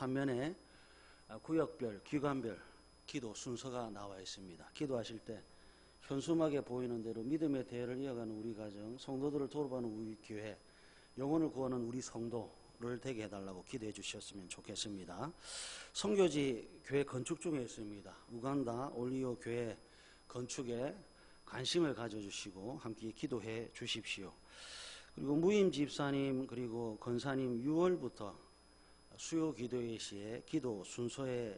반면에 구역별, 기관별 기도 순서가 나와 있습니다. 기도하실 때 현수막에 보이는 대로 믿음의 대회를 이어가는 우리 가정, 성도들을 돌보는 우리 교회, 영혼을 구하는 우리 성도를 되게 해달라고 기도해 주셨으면 좋겠습니다. 선교지 교회 건축 중에 있습니다. 우간다 올리오 교회 건축에 관심을 가져주시고 함께 기도해 주십시오. 그리고 무임 집사님 그리고 권사님 6월부터 수요 기도회 시에 기도 순서에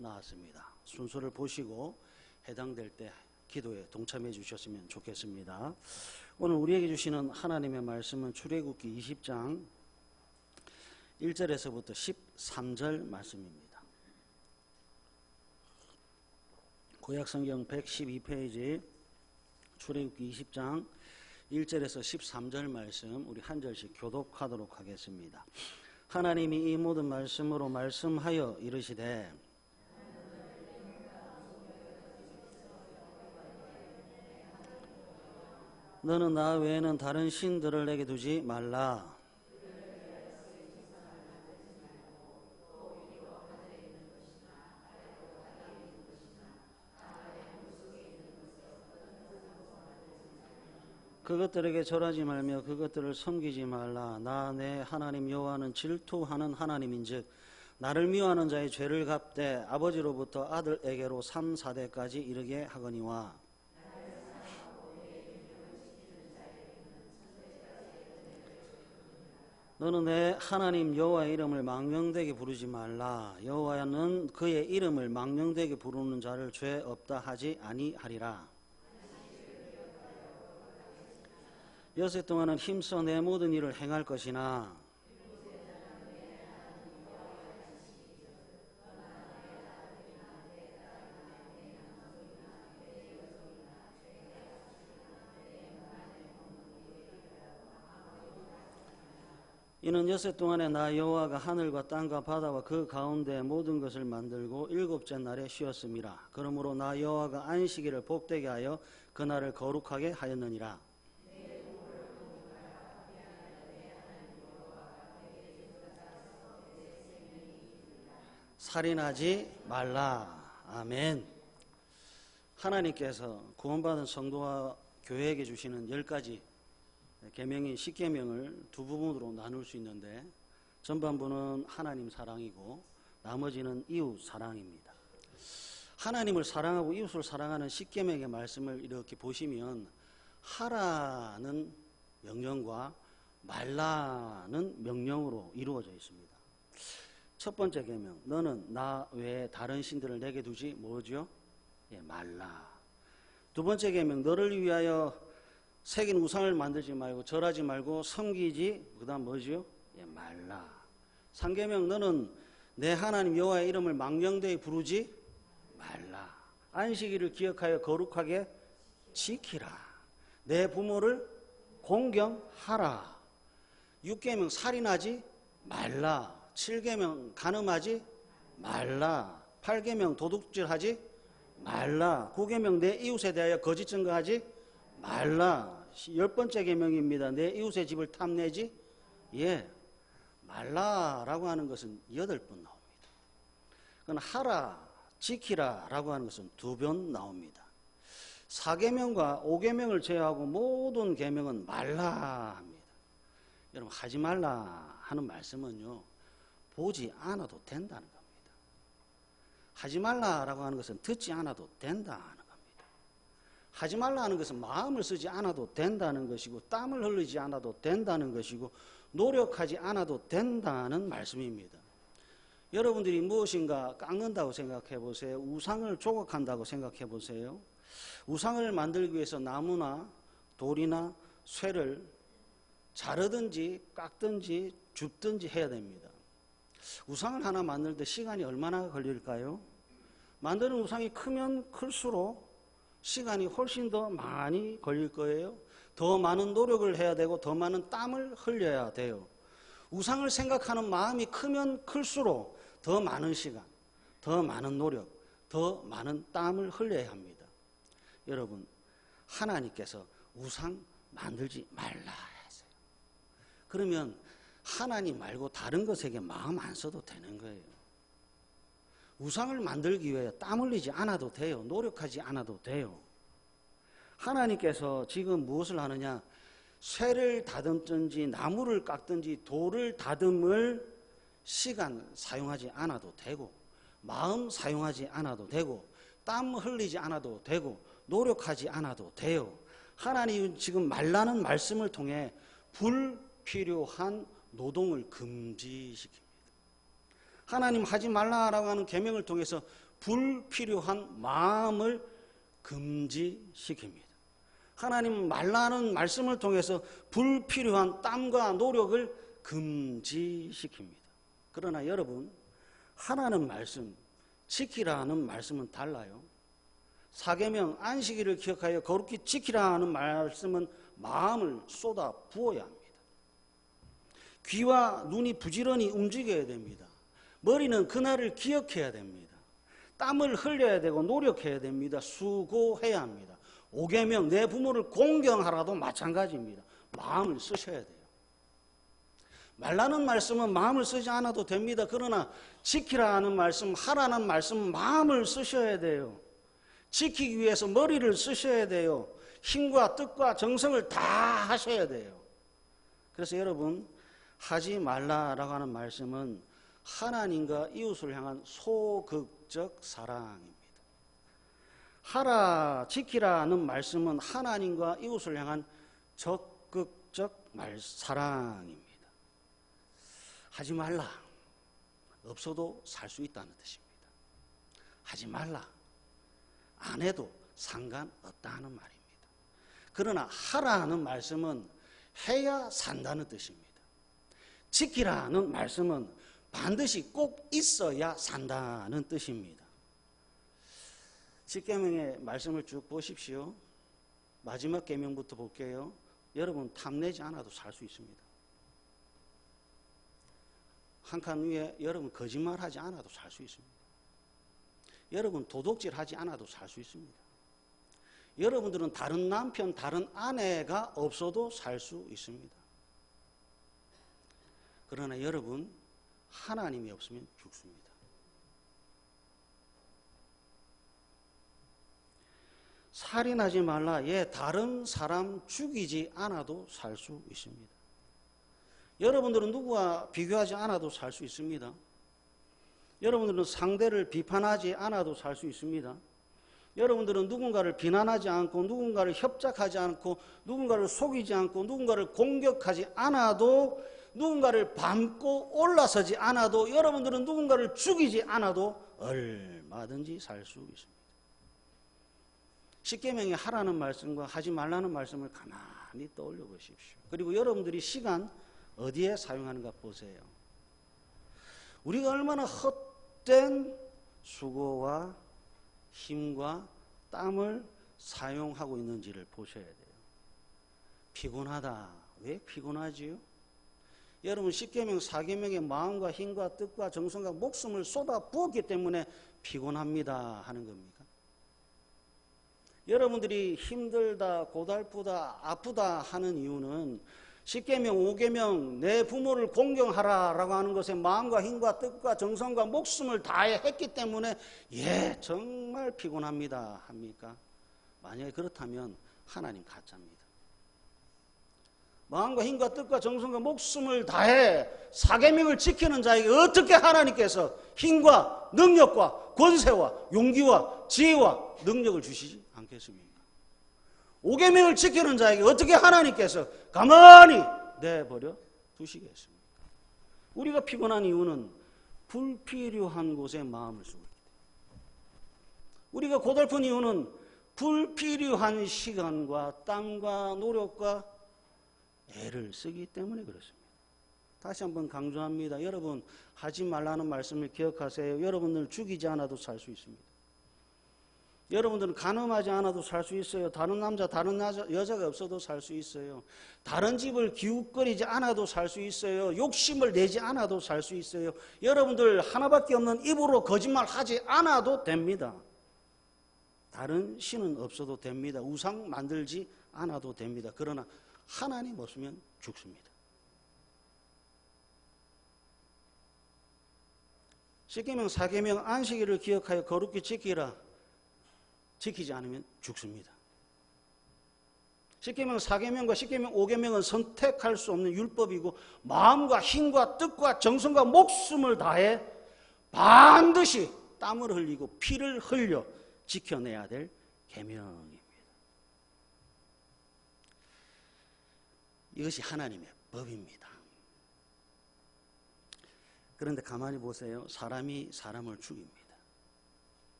넣어놨습니다. 순서를 보시고 해당될 때 기도에 동참해 주셨으면 좋겠습니다. 오늘 우리에게 주시는 하나님의 말씀은 출애굽기 20장 1절에서부터 13절 말씀입니다. 구약성경 112페이지 출애굽기 20장 1절에서 13절 말씀 우리 한 절씩 교독하도록 하겠습니다. 하나님이 이 모든 말씀으로 말씀하여 이르시되 너는 나 외에는 다른 신들을 내게 두지 말라. 그것들에게 절하지 말며 그것들을 섬기지 말라. 나 내 하나님 여호와는 질투하는 하나님인즉 나를 미워하는 자의 죄를 갚되 아버지로부터 아들에게로 3, 4대까지 이르게 하거니와 너는 내 하나님 여호와의 이름을 망령되게 부르지 말라. 여호와는 그의 이름을 망령되게 부르는 자를 죄 없다 하지 아니하리라. 여섯 동안은 힘써 내 모든 일을 행할 것이나 이는 여섯 동안에 나 여호와가 하늘과 땅과 바다와 그 가운데 모든 것을 만들고 일곱째 날에 쉬었음이라. 그러므로 나 여호와가 안식일을 복되게 하여 그날을 거룩하게 하였느니라. 살인하지 말라. 아멘. 하나님께서 구원받은 성도와 교회에게 주시는 10가지 계명인 10계명을 두 부분으로 나눌 수 있는데 전반부는 하나님 사랑이고 나머지는 이웃 사랑입니다. 하나님을 사랑하고 이웃을 사랑하는 10계명의 말씀을 이렇게 보시면 하라는 명령과 말라는 명령으로 이루어져 있습니다. 첫 번째 계명, 너는 나 외에 다른 신들을 내게 두지 뭐죠? 말라. 두 번째 계명, 너를 위하여 새긴 우상을 만들지 말고 절하지 말고 섬기지 그다음 뭐죠? 말라. 3계명, 너는 내 하나님 여호와의 이름을 망령되이 부르지 말라. 안식일을 기억하여 거룩하게 지키라. 내 부모를 공경하라. 6계명, 살인하지 말라. 7계명, 간음하지 말라. 8계명, 도둑질하지 말라. 9계명, 내 이웃에 대하여 거짓 증거하지 말라. 10번째 계명입니다. 내 이웃의 집을 탐내지 말라라고 하는 것은 8번 나옵니다. 그건 하라, 지키라 라고 하는 것은 2번 나옵니다. 4계명과 5계명을 제외하고 모든 계명은 말라 합니다. 여러분, 하지 말라 하는 말씀은요, 보지 않아도 된다는 겁니다. 하지 말라라고 하는 것은 듣지 않아도 된다는 겁니다. 하지 말라 하는 것은 마음을 쓰지 않아도 된다는 것이고 땀을 흘리지 않아도 된다는 것이고 노력하지 않아도 된다는 말씀입니다. 여러분들이 무엇인가 깎는다고 생각해 보세요. 우상을 조각한다고 생각해 보세요. 우상을 만들기 위해서 나무나 돌이나 쇠를 자르든지 깎든지 줍든지 해야 됩니다. 우상을 하나 만들 때 시간이 얼마나 걸릴까요? 만드는 우상이 크면 클수록 시간이 훨씬 더 많이 걸릴 거예요. 더 많은 노력을 해야 되고 더 많은 땀을 흘려야 돼요. 우상을 생각하는 마음이 크면 클수록 더 많은 시간, 더 많은 노력, 더 많은 땀을 흘려야 합니다. 여러분, 하나님께서 우상 만들지 말라 했어요. 그러면 하나님 말고 다른 것에게 마음 안 써도 되는 거예요. 우상을 만들기 위해 땀 흘리지 않아도 돼요. 노력하지 않아도 돼요. 하나님께서 지금 무엇을 하느냐? 쇠를 다듬든지 나무를 깎든지 돌을 다듬을 시간 사용하지 않아도 되고, 마음 사용하지 않아도 되고, 땀 흘리지 않아도 되고, 노력하지 않아도 돼요. 하나님 지금 말라는 말씀을 통해 불필요한 노동을 금지시킵니다. 하나님 하지 말라라고 하는 계명을 통해서 불필요한 마음을 금지시킵니다. 하나님 말라는 말씀을 통해서 불필요한 땀과 노력을 금지시킵니다. 그러나 여러분, 하라는 말씀, 지키라는 말씀은 달라요. 사계명 안식일을 기억하여 거룩히 지키라는 말씀은 마음을 쏟아 부어야 합니다. 귀와 눈이 부지런히 움직여야 됩니다. 머리는 그날을 기억해야 됩니다. 땀을 흘려야 되고 노력해야 됩니다. 수고해야 합니다. 5계명 내 부모를 공경하라도 마찬가지입니다. 마음을 쓰셔야 돼요. 말라는 말씀은 마음을 쓰지 않아도 됩니다. 그러나 지키라는 말씀, 하라는 말씀은 마음을 쓰셔야 돼요. 지키기 위해서 머리를 쓰셔야 돼요. 힘과 뜻과 정성을 다 하셔야 돼요. 그래서 여러분, 하지 말라라고 하는 말씀은 하나님과 이웃을 향한 소극적 사랑입니다. 하라, 지키라는 말씀은 하나님과 이웃을 향한 적극적 사랑입니다. 하지 말라, 없어도 살 수 있다는 뜻입니다. 하지 말라, 안 해도 상관없다는 말입니다. 그러나 하라는 말씀은 해야 산다는 뜻입니다. 지키라는 말씀은 반드시 꼭 있어야 산다는 뜻입니다. 10계명의 말씀을 쭉 보십시오. 마지막 계명부터 볼게요. 여러분, 탐내지 않아도 살 수 있습니다. 한 칸 위에 여러분 거짓말하지 않아도 살 수 있습니다. 여러분 도둑질하지 않아도 살 수 있습니다. 여러분들은 다른 남편, 다른 아내가 없어도 살 수 있습니다. 그러나 여러분, 하나님이 없으면 죽습니다. 살인하지 말라. 다른 사람 죽이지 않아도 살 수 있습니다. 여러분들은 누구와 비교하지 않아도 살 수 있습니다. 여러분들은 상대를 비판하지 않아도 살 수 있습니다. 여러분들은 누군가를 비난하지 않고, 누군가를 협작하지 않고, 누군가를 속이지 않고, 누군가를 공격하지 않아도, 누군가를 밟고 올라서지 않아도, 여러분들은 누군가를 죽이지 않아도 얼마든지 살 수 있습니다. 10계명에 하라는 말씀과 하지 말라는 말씀을 가만히 떠올려 보십시오. 그리고 여러분들이 시간 어디에 사용하는가 보세요. 우리가 얼마나 헛된 수고와 힘과 땀을 사용하고 있는지를 보셔야 돼요. 피곤하다. 왜 피곤하지요? 여러분 10계명, 4계명의 마음과 힘과 뜻과 정성과 목숨을 쏟아 부었기 때문에 피곤합니다 하는 겁니까? 여러분들이 힘들다, 고달프다, 아프다 하는 이유는 10계명, 5계명 내 부모를 공경하라라고 하는 것에 마음과 힘과 뜻과 정성과 목숨을 다해 했기 때문에 정말 피곤합니다 합니까? 만약에 그렇다면 하나님 가짜입니다. 마음과 힘과 뜻과 정성과 목숨을 다해 4계명을 지키는 자에게 어떻게 하나님께서 힘과 능력과 권세와 용기와 지혜와 능력을 주시지 않겠습니까? 5계명을 지키는 자에게 어떻게 하나님께서 가만히 내버려 두시겠습니까? 우리가 피곤한 이유는 불필요한 곳에 마음을 쓰고 있기 때문에, 우리가 고달픈 이유는 불필요한 시간과 땀과 노력과 애를 쓰기 때문에 그렇습니다. 다시 한번 강조합니다. 여러분, 하지 말라는 말씀을 기억하세요. 여러분을 죽이지 않아도 살 수 있습니다. 여러분들은 간음하지 않아도 살 수 있어요. 다른 남자, 다른 여자가 없어도 살 수 있어요. 다른 집을 기웃거리지 않아도 살 수 있어요. 욕심을 내지 않아도 살 수 있어요. 여러분들 하나밖에 없는 입으로 거짓말하지 않아도 됩니다. 다른 신은 없어도 됩니다. 우상 만들지 않아도 됩니다. 그러나 하나님 없으면 죽습니다. 십계명 사계명 안식일을 기억하여 거룩히 지키라. 지키지 않으면 죽습니다. 십계명 사계명과 십계명 오계명은 선택할 수 없는 율법이고 마음과 힘과 뜻과 정성과 목숨을 다해 반드시 땀을 흘리고 피를 흘려 지켜내야 될 계명입니다. 이것이 하나님의 법입니다. 그런데 가만히 보세요. 사람이 사람을 죽입니다.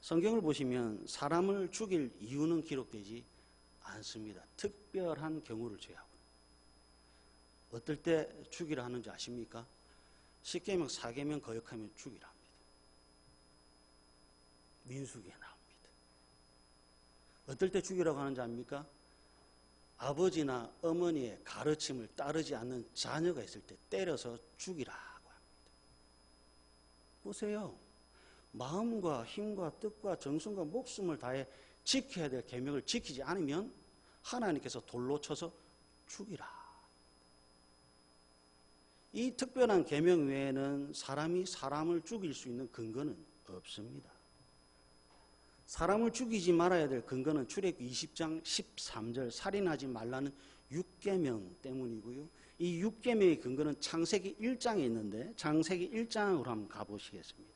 성경을 보시면 사람을 죽일 이유는 기록되지 않습니다. 특별한 경우를 제외하고. 어떨 때 죽이라 하는지 아십니까? 십계명 사계명 거역하면 죽이라 합니다. 민수기에 나옵니다. 어떨 때 죽이라고 하는지 압니까? 아버지나 어머니의 가르침을 따르지 않는 자녀가 있을 때 때려서 죽이라고 합니다. 보세요. 마음과 힘과 뜻과 정성과 목숨을 다해 지켜야 될 계명을 지키지 않으면 하나님께서 돌로 쳐서 죽이라. 이 특별한 계명 외에는 사람이 사람을 죽일 수 있는 근거는 없습니다. 사람을 죽이지 말아야 될 근거는 출애굽기 20장 13절 살인하지 말라는 6계명 때문이고요. 이 6계명의 근거는 창세기 1장에 있는데 창세기 1장으로 한번 가보시겠습니다.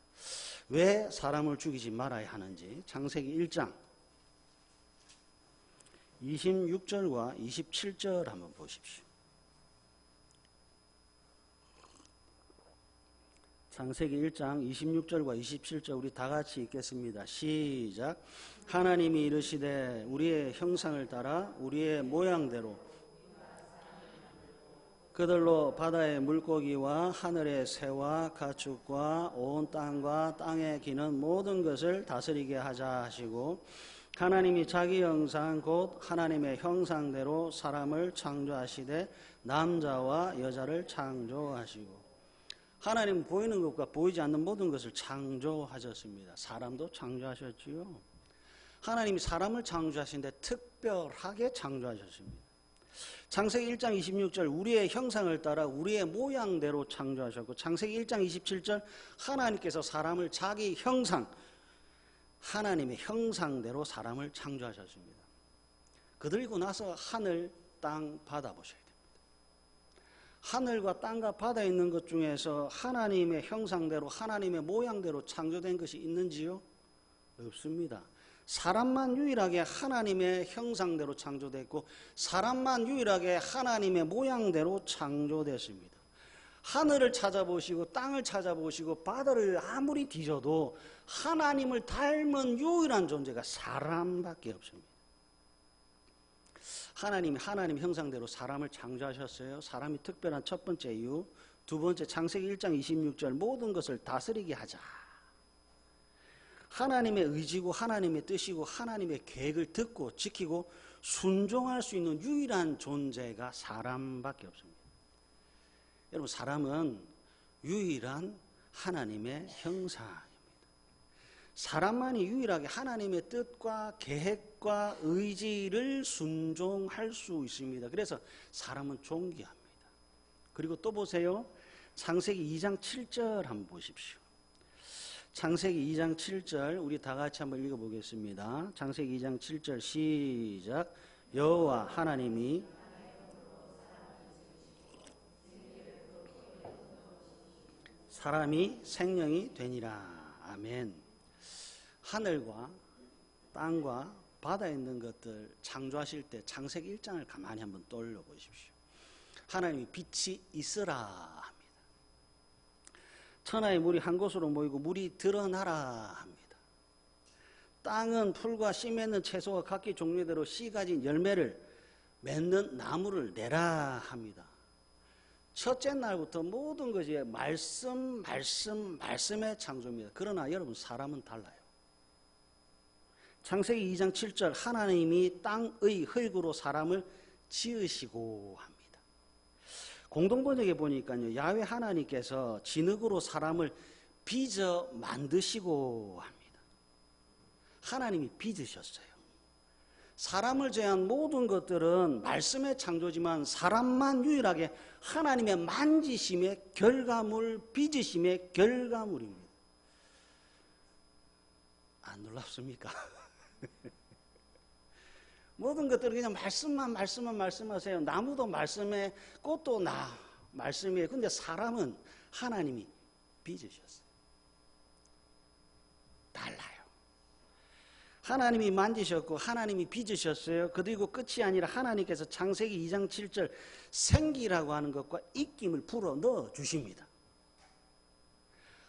왜 사람을 죽이지 말아야 하는지 창세기 1장 26절과 27절 한번 보십시오. 창세기 1장 26절과 27절 우리 다 같이 읽겠습니다. 시작. 하나님이 이르시되 우리의 형상을 따라 우리의 모양대로 그들로 바다의 물고기와 하늘의 새와 가축과 온 땅과 땅에 기는 모든 것을 다스리게 하자 하시고 하나님이 자기 형상 곧 하나님의 형상대로 사람을 창조하시되 남자와 여자를 창조하시고 하나님은 보이는 것과 보이지 않는 모든 것을 창조하셨습니다. 사람도 창조하셨지요. 하나님이 사람을 창조하시는데 특별하게 창조하셨습니다. 창세기 1장 26절 우리의 형상을 따라 우리의 모양대로 창조하셨고 창세기 1장 27절 하나님께서 사람을 자기 형상 하나님의 형상대로 사람을 창조하셨습니다. 그들이고 나서 하늘, 땅, 바다 보셔야 됩니다. 하늘과 땅과 바다에 있는 것 중에서 하나님의 형상대로 하나님의 모양대로 창조된 것이 있는지요? 없습니다. 사람만 유일하게 하나님의 형상대로 창조됐고 사람만 유일하게 하나님의 모양대로 창조됐습니다. 하늘을 찾아보시고 땅을 찾아보시고 바다를 아무리 뒤져도 하나님을 닮은 유일한 존재가 사람밖에 없습니다. 하나님이 하나님 형상대로 사람을 창조하셨어요. 사람이 특별한 첫 번째 이유. 두 번째 창세기 1장 26절 모든 것을 다스리게 하자. 하나님의 의지고 하나님의 뜻이고 하나님의 계획을 듣고 지키고 순종할 수 있는 유일한 존재가 사람밖에 없습니다. 여러분 사람은 유일한 하나님의 형상입니다. 사람만이 유일하게 하나님의 뜻과 계획과 의지를 순종할 수 있습니다. 그래서 사람은 존귀합니다. 그리고 또 보세요. 창세기 2장 7절 한번 보십시오. 창세기 2장 7절 우리 다 같이 한번 읽어보겠습니다. 창세기 2장 7절 시작. 여호와 하나님이 사람이 생명이 되니라. 아멘. 하늘과 땅과 바다에 있는 것들 창조하실 때 창세기 1장을 가만히 한번 떠올려 보십시오. 하나님이 빛이 있으라 합니다. 천하의 물이 한 곳으로 모이고 물이 드러나라 합니다. 땅은 풀과 씨 맺는 채소와 각기 종류대로 씨 가진 열매를 맺는 나무를 내라 합니다. 첫째 날부터 모든 것이 말씀의 창조입니다. 그러나 여러분 사람은 달라요. 창세기 2장 7절 하나님이 땅의 흙으로 사람을 지으시고 합니다. 공동번역에 보니까요. 야훼 하나님께서 진흙으로 사람을 빚어 만드시고 합니다. 하나님이 빚으셨어요. 사람을 제한 모든 것들은 말씀의 창조지만 사람만 유일하게 하나님의 만지심의 결과물, 빚으심의 결과물입니다. 안 놀랍습니까? 모든 것들은 그냥 말씀하세요. 나무도 말씀에, 꽃도 말씀이에요. 근데 사람은 하나님이 빚으셨어요. 달라요. 하나님이 만지셨고 하나님이 빚으셨어요. 그리고 끝이 아니라 하나님께서 창세기 2장 7절 생기라고 하는 것과 입김을 불어 넣어 주십니다.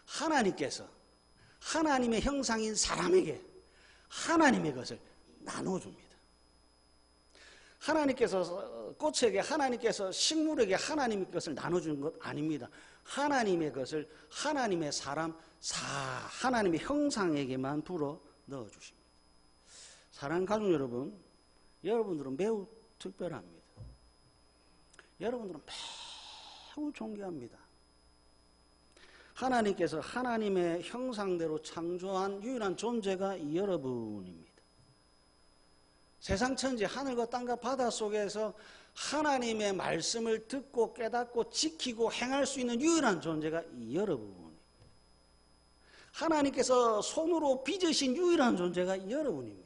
하나님께서 하나님의 형상인 사람에게 하나님의 것을 나눠줍니다. 하나님께서 꽃에게, 하나님께서 식물에게 하나님의 것을 나눠주는 것 아닙니다. 하나님의 것을 하나님의 사람, 하나님의 형상에게만 불어 넣어주십니다. 사랑하는 가족 여러분, 여러분들은 매우 특별합니다. 여러분들은 매우 존귀합니다. 하나님께서 하나님의 형상대로 창조한 유일한 존재가 여러분입니다. 세상 천지 하늘과 땅과 바다 속에서 하나님의 말씀을 듣고 깨닫고 지키고 행할 수 있는 유일한 존재가 여러분입니다. 하나님께서 손으로 빚으신 유일한 존재가 여러분입니다.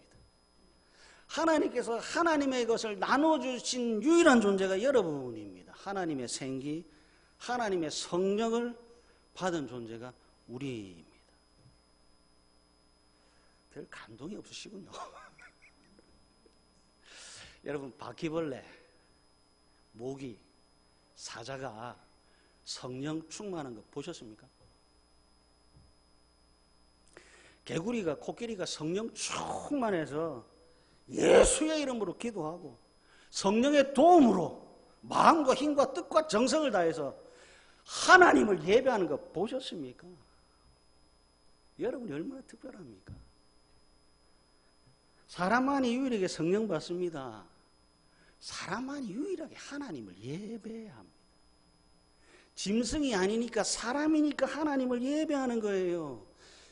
하나님께서 하나님의 것을 나눠주신 유일한 존재가 여러분입니다. 하나님의 생기, 하나님의 성령을 받은 존재가 우리입니다. 별 감동이 없으시군요. 여러분, 바퀴벌레, 모기, 사자가 성령 충만한 거 보셨습니까? 개구리가, 코끼리가 성령 충만해서 예수의 이름으로 기도하고 성령의 도움으로 마음과 힘과 뜻과 정성을 다해서 하나님을 예배하는 거 보셨습니까? 여러분이 얼마나 특별합니까? 사람만이 유일하게 성령 받습니다. 사람만이 유일하게 하나님을 예배합니다. 짐승이 아니니까, 사람이니까 하나님을 예배하는 거예요.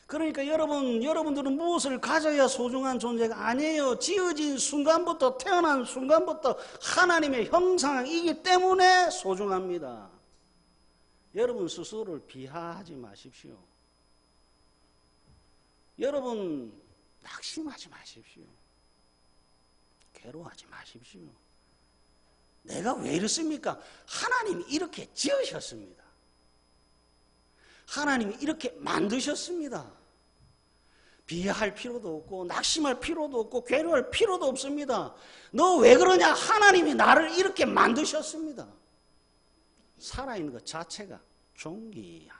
그러니까 여러분들은 무엇을 가져야 소중한 존재가 아니에요. 지어진 순간부터, 태어난 순간부터 하나님의 형상이기 때문에 소중합니다. 여러분 스스로를 비하하지 마십시오. 여러분 낙심하지 마십시오. 괴로워하지 마십시오. 내가 왜 이렇습니까? 하나님이 이렇게 지으셨습니다. 하나님이 이렇게 만드셨습니다. 비하할 필요도 없고 낙심할 필요도 없고 괴로워할 필요도 없습니다. 너 왜 그러냐? 하나님이 나를 이렇게 만드셨습니다. 살아있는 것 자체가 존귀합니다.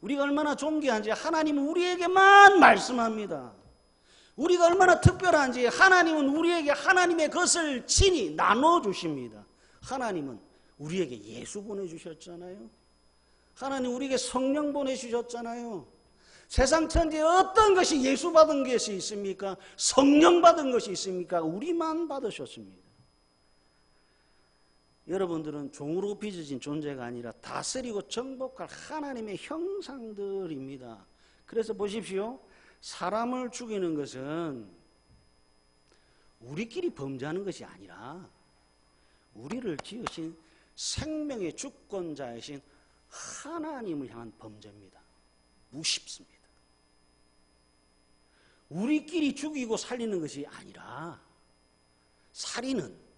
우리가 얼마나 존귀한지 하나님은 우리에게만 말씀합니다. 우리가 얼마나 특별한지 하나님은 우리에게 하나님의 것을 친히 나눠주십니다. 하나님은 우리에게 예수 보내주셨잖아요. 하나님 우리에게 성령 보내주셨잖아요. 세상 천지에 어떤 것이 예수 받은 것이 있습니까? 성령 받은 것이 있습니까? 우리만 받으셨습니다. 여러분들은 종으로 빚어진 존재가 아니라 다스리고 정복할 하나님의 형상들입니다. 그래서 보십시오. 사람을 죽이는 것은 우리끼리 범죄하는 것이 아니라 우리를 지으신 생명의 주권자이신 하나님을 향한 범죄입니다. 무십습니다. 우리끼리 죽이고 살리는 것이 아니라 살인은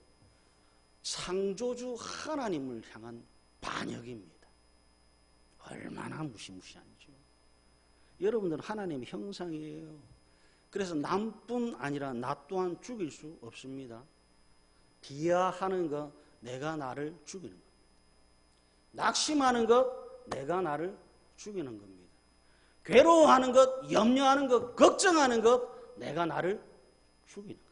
창조주 하나님을 향한 반역입니다. 얼마나 무시무시한지요. 여러분들은 하나님의 형상이에요. 그래서 남뿐 아니라 나 또한 죽일 수 없습니다. 비하하는 것, 내가 나를 죽이는 것. 낙심하는 것, 내가 나를 죽이는 겁니다. 괴로워하는 것, 염려하는 것, 걱정하는 것, 내가 나를 죽이는 겁니다.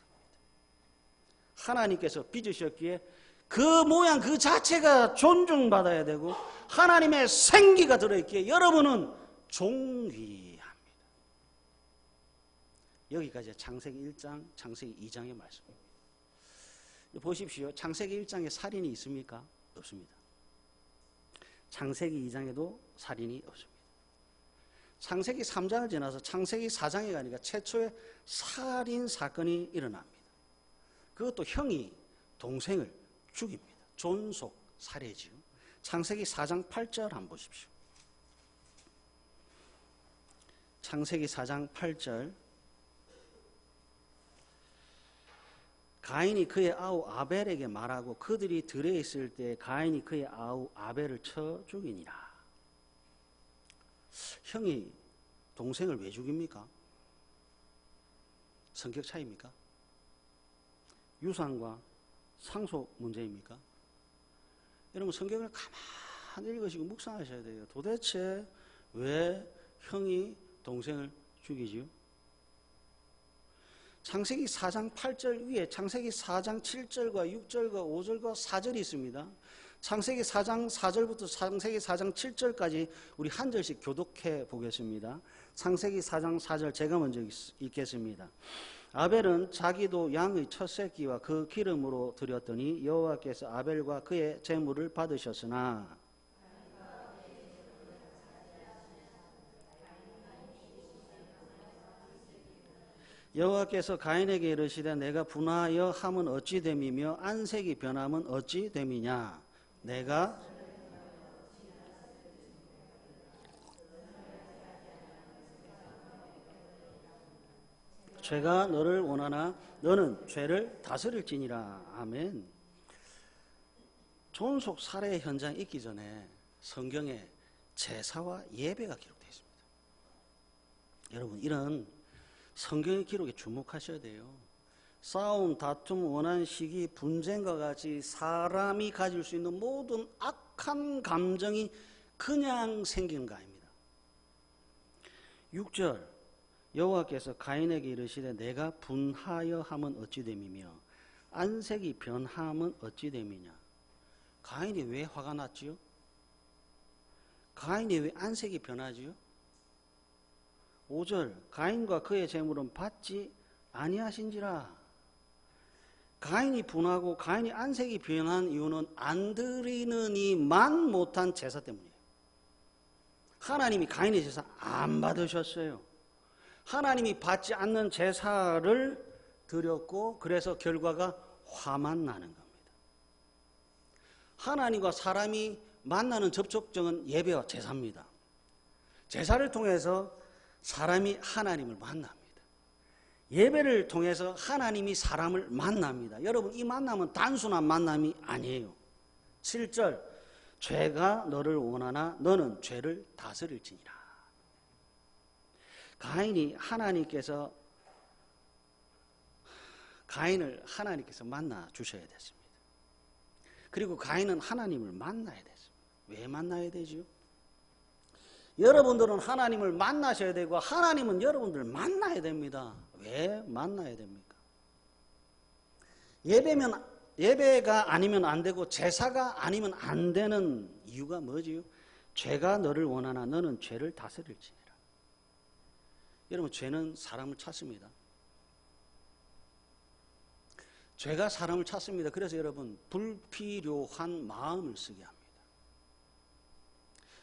하나님께서 빚으셨기에 그 모양 그 자체가 존중받아야 되고 하나님의 생기가 들어있기에 여러분은 존귀합니다. 여기까지 창세기 1장, 창세기 2장의 말씀입니다. 보십시오. 창세기 1장에 살인이 있습니까? 없습니다. 창세기 2장에도 살인이 없습니다. 창세기 3장을 지나서 창세기 4장에 가니까 최초의 살인 사건이 일어납니다. 그것도 형이 동생을 죽입니다. 존속 살해지요. 창세기 4장 8절 한번 보십시오. 창세기 4장 8절. 가인이 그의 아우 아벨에게 말하고 그들이 들에 있을 때 가인이 그의 아우 아벨을 쳐 죽이니라. 형이 동생을 왜 죽입니까? 성격 차이입니까? 유산과 상속 문제입니까? 여러분 성경을 가만히 읽으시고 묵상하셔야 돼요. 도대체 왜 형이 동생을 죽이지요? 창세기 4장 8절 위에 창세기 4장 7절과 6절과 5절과 4절이 있습니다. 창세기 4장 4절부터 창세기 4장 7절까지 우리 한 절씩 교독해 보겠습니다. 창세기 4장 4절 제가 먼저 읽겠습니다. 아벨은 자기도 양의 첫 새끼와 그 기름으로 드렸더니 여호와께서 아벨과 그의 제물을 받으셨으나 여호와께서 가인에게 이르시되 내가 분하여 함은 어찌 됨이며 안색이 변함은 어찌 됨이냐. 내가 죄가 너를 원하나 너는 죄를 다스릴지니라. 아멘. 존속 살해 현장에 있기 전에 성경에 제사와 예배가 기록되어 있습니다. 여러분 이런 성경의 기록에 주목하셔야 돼요. 싸움, 다툼, 원한, 시기, 분쟁과 같이 사람이 가질 수 있는 모든 악한 감정이 그냥 생기는 거 아닙니다. 6절 여호와께서 가인에게 이르시되 내가 분하여 함은 어찌 됨이며 안색이 변함은 어찌 됨이냐. 가인이 왜 화가 났지요? 가인이 왜 안색이 변하지요? 5절 가인과 그의 재물은 받지 아니하신지라. 가인이 분하고 가인이 안색이 변한 이유는 안 드리느니만 못한 제사 때문이에요. 하나님이 가인의 제사 안 받으셨어요. 하나님이 받지 않는 제사를 드렸고 그래서 결과가 화만 나는 겁니다. 하나님과 사람이 만나는 접촉점은 예배와 제사입니다. 제사를 통해서 사람이 하나님을 만납니다. 예배를 통해서 하나님이 사람을 만납니다. 여러분 이 만남은 단순한 만남이 아니에요. 7절 죄가 너를 원하나 너는 죄를 다스릴지니라. 가인을 하나님께서 만나 주셔야 됐습니다. 그리고 가인은 하나님을 만나야 됐습니다. 왜 만나야 되죠? 여러분들은 하나님을 만나셔야 되고 하나님은 여러분들 만나야 됩니다. 왜 만나야 됩니까? 예배가 아니면 안 되고 제사가 아니면 안 되는 이유가 뭐지요? 죄가 너를 원하나 너는 죄를 다스릴지니라. 여러분 죄는 사람을 찾습니다. 죄가 사람을 찾습니다. 그래서 여러분 불필요한 마음을 쓰게 합니다.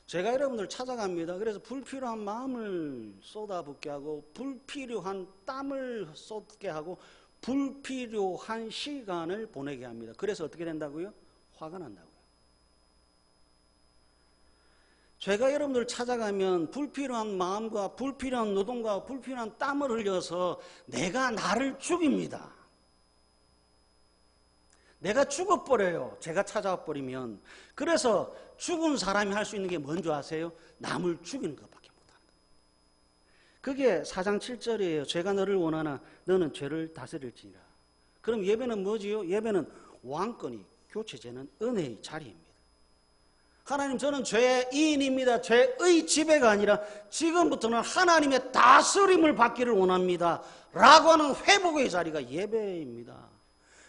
제가 여러분들 찾아갑니다. 그래서 불필요한 마음을 쏟아붓게 하고 불필요한 땀을 쏟게 하고 불필요한 시간을 보내게 합니다. 그래서 어떻게 된다고요? 화가 난다고요. 제가 여러분들 찾아가면 불필요한 마음과 불필요한 노동과 불필요한 땀을 흘려서 내가 나를 죽입니다. 내가 죽어버려요. 제가 찾아와 버리면. 그래서 죽은 사람이 할 수 있는 게 뭔지 아세요? 남을 죽이는 것밖에 못하는 거예요. 그게 4장 7절이에요. 죄가 너를 원하나 너는 죄를 다스릴지니라. 그럼 예배는 뭐지요? 예배는 왕권이 교체되는 은혜의 자리입니다. 하나님 저는 죄인입니다. 죄의 지배가 아니라 지금부터는 하나님의 다스림을 받기를 원합니다. 라고 하는 회복의 자리가 예배입니다.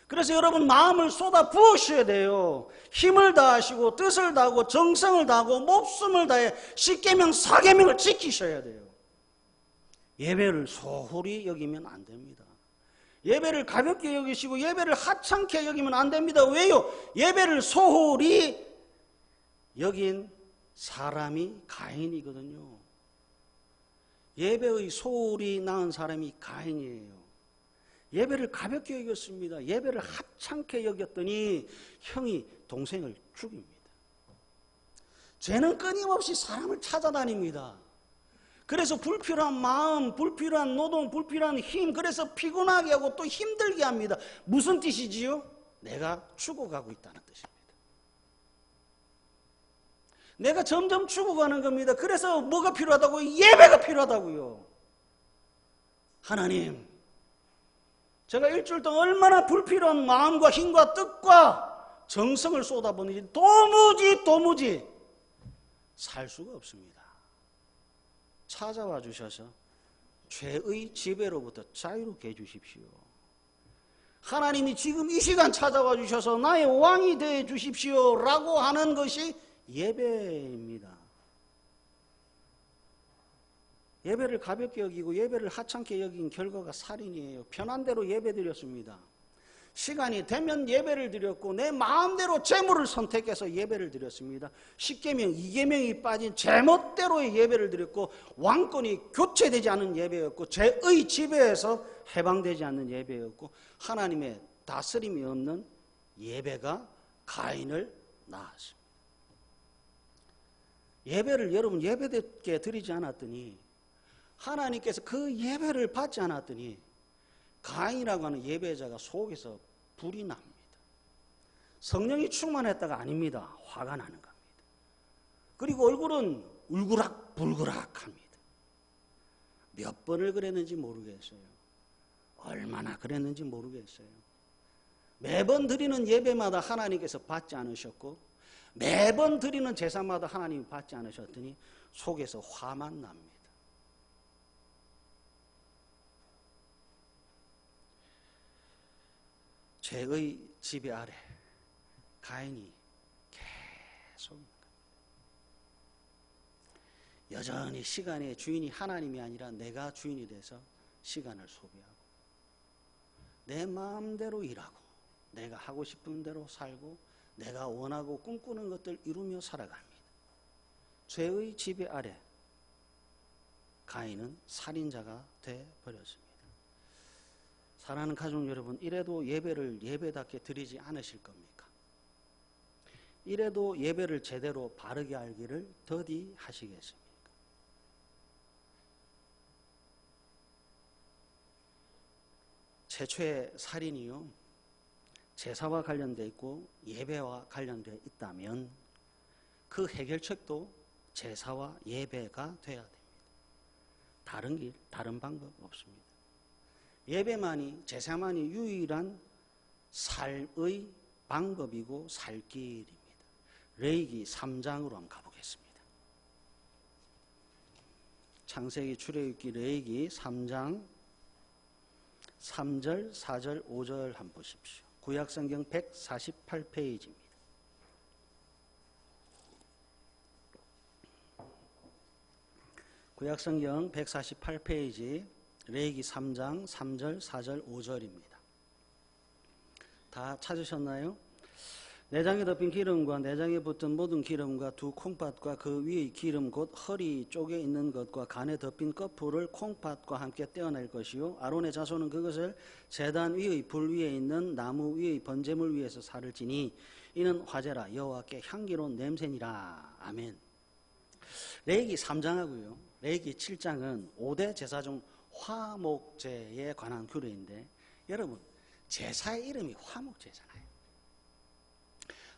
그래서 여러분 마음을 쏟아 부으셔야 돼요. 힘을 다하시고 뜻을 다하고 정성을 다하고 목숨을 다해 십계명 사계명을 지키셔야 돼요. 예배를 소홀히 여기면 안 됩니다. 예배를 가볍게 여기시고 예배를 하찮게 여기면 안 됩니다. 왜요? 예배를 소홀히 여긴 사람이 가인이거든요. 예배의 소홀히 낳은 사람이 가인이에요. 예배를 가볍게 여겼습니다. 예배를 하찮게 여겼더니 형이 동생을 죽입니다. 죄는 끊임없이 사람을 찾아다닙니다. 그래서 불필요한 마음, 불필요한 노동, 불필요한 힘, 그래서 피곤하게 하고 또 힘들게 합니다. 무슨 뜻이지요? 내가 죽어가고 있다는 뜻입니다. 내가 점점 죽어가는 겁니다. 그래서 뭐가 필요하다고요? 예배가 필요하다고요. 하나님, 제가 일주일 동안 얼마나 불필요한 마음과 힘과 뜻과 정성을 쏟아붓는지 도무지 살 수가 없습니다. 찾아와 주셔서 죄의 지배로부터 자유롭게 해주십시오. 하나님이 지금 이 시간 찾아와 주셔서 나의 왕이 되어 주십시오 라고 하는 것이 예배입니다. 예배를 가볍게 여기고 예배를 하찮게 여긴 결과가 살인이에요. 편한 대로 예배 드렸습니다. 시간이 되면 예배를 드렸고 내 마음대로 재물을 선택해서 예배를 드렸습니다. 10계명, 2계명이 빠진 제멋대로의 예배를 드렸고 왕권이 교체되지 않은 예배였고 죄의 지배에서 해방되지 않는 예배였고 하나님의 다스림이 없는 예배가 가인을 낳았습니다. 예배를 여러분 예배답게 드리지 않았더니 하나님께서 그 예배를 받지 않았더니 가인이라고 하는 예배자가 속에서 불이 납니다. 성령이 충만했다가 아닙니다. 화가 나는 겁니다. 그리고 얼굴은 울그락불그락합니다. 몇 번을 그랬는지 모르겠어요. 얼마나 그랬는지 모르겠어요. 매번 드리는 예배마다 하나님께서 받지 않으셨고 매번 드리는 제사마다 하나님이 받지 않으셨더니 속에서 화만 납니다. 죄의 지배 아래 가인이 계속 여전히 시간의 주인이 하나님이 아니라 내가 주인이 돼서 시간을 소비하고 내 마음대로 일하고 내가 하고 싶은 대로 살고 내가 원하고 꿈꾸는 것들 이루며 살아갑니다. 죄의 지배 아래 가인은 살인자가 되어버렸습니다. 사랑하는 가족 여러분, 이래도 예배를 예배답게 드리지 않으실 겁니까? 이래도 예배를 제대로 바르게 알기를 더디 하시겠습니까? 최초의 살인이요, 제사와 관련되어 있고 예배와 관련되어 있다면 그 해결책도 제사와 예배가 돼야 됩니다. 다른 길, 다른 방법 없습니다. 예배만이, 제사만이 유일한 삶의 방법이고 살 길입니다. 레위기 3장으로 한번 가보겠습니다. 창세기, 출애굽기, 레위기 3장 3절, 4절, 5절 한번 보십시오. 구약성경 148페이지입니다. 구약성경 148페이지 레위기 3장 3절, 4절, 5절입니다. 다 찾으셨나요? 내장에 덮인 기름과 내장에 붙은 모든 기름과 두 콩팥과 그 위의 기름 곧 허리 쪽에 있는 것과 간에 덮인 거풀을 콩팥과 함께 떼어낼 것이요 아론의 자손은 그것을 제단 위의 불 위에 있는 나무 위의 번제물 위에서 살을 지니 이는 화제라 여호와께 향기로운 냄새니라. 아멘. 레위기 3장하고요 레위기 7장은 5대 제사 중 화목제에 관한 규례인데 여러분 제사의 이름이 화목제잖아요.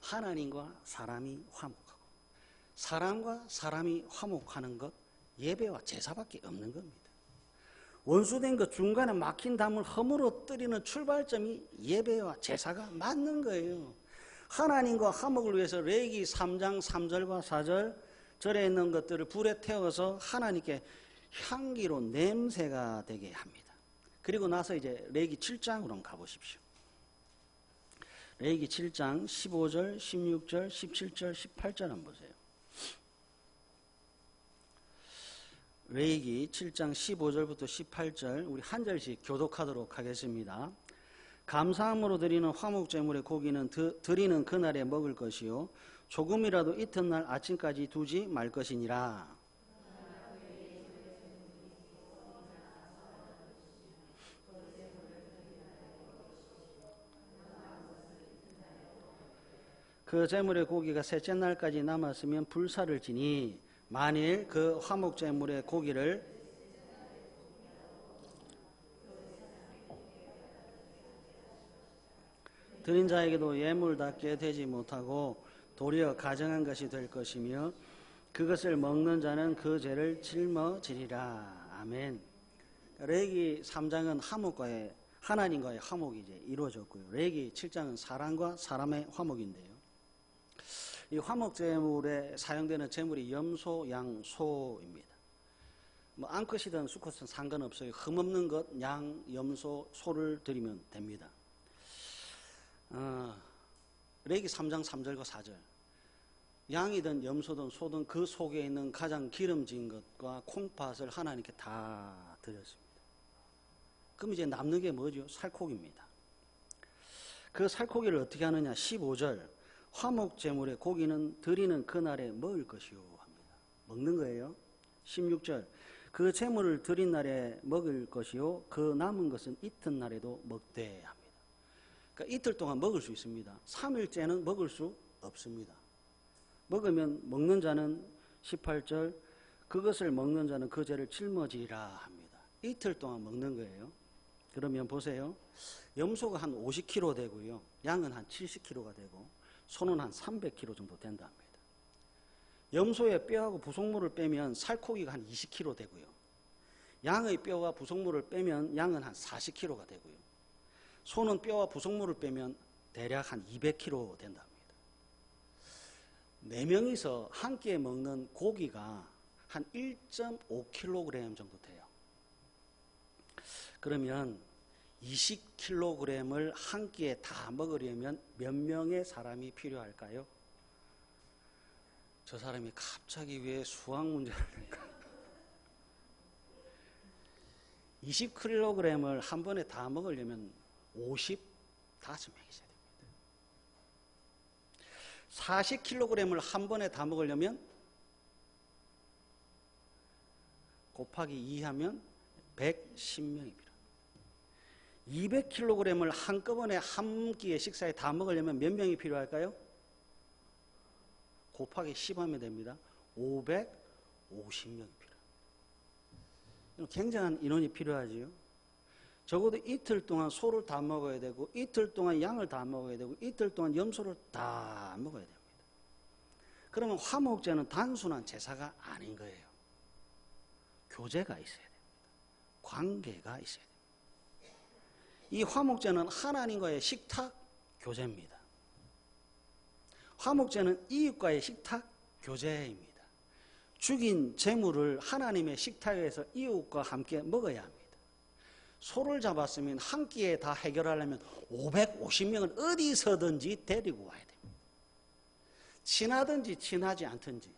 하나님과 사람이 화목하고 사람과 사람이 화목하는 것 예배와 제사밖에 없는 겁니다. 원수된 것 중간에 막힌 담을 허물어뜨리는 출발점이 예배와 제사가 맞는 거예요. 하나님과 화목을 위해서 레위기 3장 3절과 4절 절에 있는 것들을 불에 태워서 하나님께 향기로운 냄새가 되게 합니다. 그리고 나서 이제 레위기 7장으로 한번 가보십시오. 레위기 7장 15절, 16절, 17절, 18절 한번 보세요. 레위기 7장 15절부터 18절 우리 한 절씩 교독하도록 하겠습니다. 감사함으로 드리는 화목제물의 고기는 드리는 그날에 먹을 것이요 조금이라도 이튿날 아침까지 두지 말 것이니라. 그 제물의 고기가 셋째 날까지 남았으면 불사를 지니 만일 그 화목 제물의 고기를 드린 자에게도 예물답게 되지 못하고 도리어 가정한 것이 될 것이며 그것을 먹는 자는 그 죄를 짊어지리라. 아멘. 레위기 3장은 화목과의 하나님과의 화목이 이제 이루어졌고요. 레위기 7장은 사람과 사람의 화목인데요. 이 화목 제물에 사용되는 제물이 염소, 양, 소입니다. 뭐 암컷이든 수컷은 상관없어요. 흠없는 것, 양, 염소, 소를 드리면 됩니다. 레위기 3장 3절과 4절. 양이든 염소든 소든 그 속에 있는 가장 기름진 것과 콩팥을 하나님께 다 드렸습니다. 그럼 이제 남는 게 뭐죠? 살코기입니다. 그 살코기를 어떻게 하느냐? 15절. 화목 제물의 고기는 드리는 그날에 먹을 것이요 합니다. 먹는 거예요. 16절. 그 제물을 드린 날에 먹을 것이요 그 남은 것은 이튿날에도 먹되 합니다. 그러니까 이틀 동안 먹을 수 있습니다. 3일째는 먹을 수 없습니다. 먹으면 먹는 자는 18절 그것을 먹는 자는 그 죄를 짊어지리라 합니다. 이틀 동안 먹는 거예요. 그러면 보세요. 염소가 한 50kg 되고요. 양은 한 70kg가 되고 소는 한 300kg 정도 된다 합니다. 염소의 뼈하고 부속물을 빼면 살코기가 한 20kg 되고요. 양의 뼈와 부속물을 빼면 양은 한 40kg가 되고요. 소는 뼈와 부속물을 빼면 대략 한 200kg 된다 합니다. 4명이서 한 끼에 먹는 고기가 한 1.5kg 정도 돼요. 그러면 20kg을 한 끼에 다 먹으려면 몇 명의 사람이 필요할까요? 저 사람이 갑자기 왜 수학 문제를 낼까? 20kg을 한 번에 다 먹으려면 55명이 있어야 됩니다. 40kg을 한 번에 다 먹으려면 곱하기 2 하면 110명입니다. 200kg을 한꺼번에 한 끼의 식사에 다 먹으려면 몇 명이 필요할까요? 곱하기 10 하면 됩니다. 550명이 필요합니다. 굉장한 인원이 필요하지요. 적어도 이틀 동안 소를 다 먹어야 되고 이틀 동안 양을 다 먹어야 되고 이틀 동안 염소를 다 먹어야 됩니다. 그러면 화목제는 단순한 제사가 아닌 거예요. 교제가 있어야 됩니다. 관계가 있어야 됩니다. 이 화목제는 하나님과의 식탁 교제입니다. 화목제는 이웃과의 식탁 교제입니다. 죽인 제물을 하나님의 식탁에서 이웃과 함께 먹어야 합니다. 소를 잡았으면 한 끼에 다 해결하려면 550명을 어디서든지 데리고 와야 됩니다. 친하든지 친하지 않든지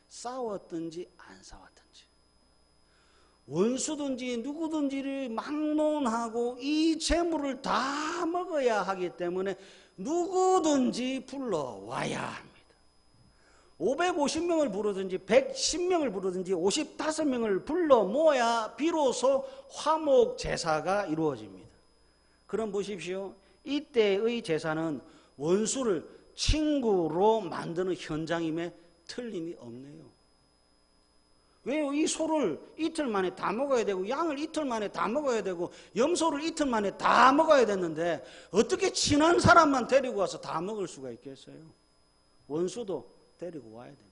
싸웠든지 안 싸웠든지 원수든지 누구든지를 막론하고 이 재물을 다 먹어야 하기 때문에 누구든지 불러와야 합니다. 550명을 부르든지 110명을 부르든지 55명을 불러 모아야 비로소 화목 제사가 이루어집니다. 그럼 보십시오. 이때의 제사는 원수를 친구로 만드는 현장임에 틀림이 없네요. 왜요? 이 소를 이틀 만에 다 먹어야 되고 양을 이틀 만에 다 먹어야 되고 염소를 이틀 만에 다 먹어야 됐는데 어떻게 친한 사람만 데리고 와서 다 먹을 수가 있겠어요? 원수도 데리고 와야 됩니다.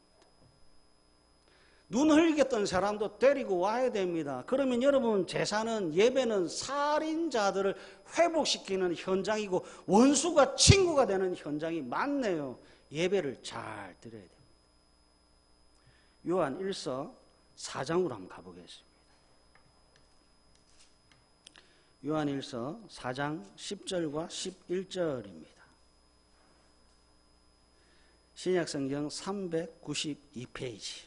눈 흘겼던 사람도 데리고 와야 됩니다. 그러면 여러분 제사는 예배는 살인자들을 회복시키는 현장이고 원수가 친구가 되는 현장이 맞네요. 예배를 잘 드려야 됩니다. 요한 1서 4장으로 한번 가보겠습니다. 요한 1서 4장 10절과 11절입니다. 신약성경 392페이지.